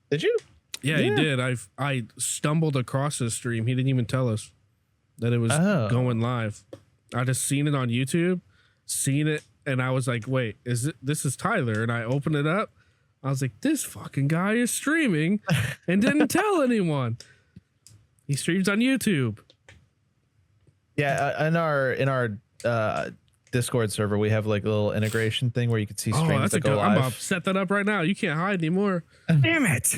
Did you? Yeah, he did. I stumbled across his stream. He didn't even tell us that it was going live. I just seen it on YouTube, and I was like, wait, this is Tyler? And I opened it up. I was like, this fucking guy is streaming and didn't tell anyone. He streams on YouTube. Yeah, in our Discord server, we have like a little integration thing where you can see streams that go live. I'm about to set that up right now. You can't hide anymore. Damn it.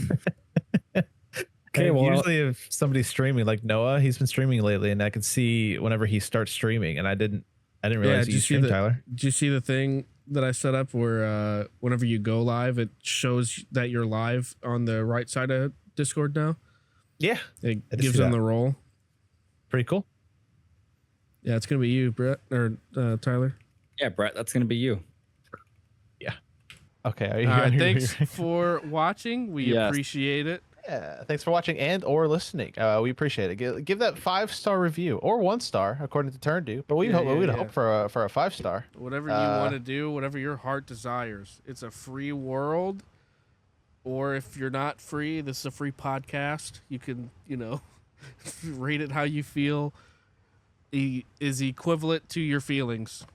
Okay, well, usually if somebody's streaming, like Noah, he's been streaming lately, and I can see whenever he starts streaming, and I didn't realize you streamed, Tyler. Did you see the thing that I set up where whenever you go live, it shows that you're live on the right side of Discord now? Yeah, it gives them the role. Pretty cool. Yeah, it's gonna be you, Brett, or Tyler. Yeah, Brett, that's gonna be you. Yeah. Okay. Are you Thanks for watching. We Yes. appreciate it. Yeah, thanks for watching and or listening. We appreciate it. Give that 5-star review or 1 star according to Turndew. But we'd hope for a 5-star. Whatever you want to do, whatever your heart desires. It's a free world. Or if you're not free, this is a free podcast. You can, rate it how you feel is equivalent to your feelings.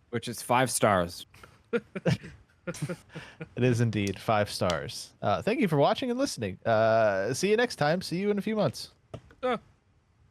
Which is 5 stars. It is indeed 5 stars. Thank you for watching and listening. See you next time. See you in a few months.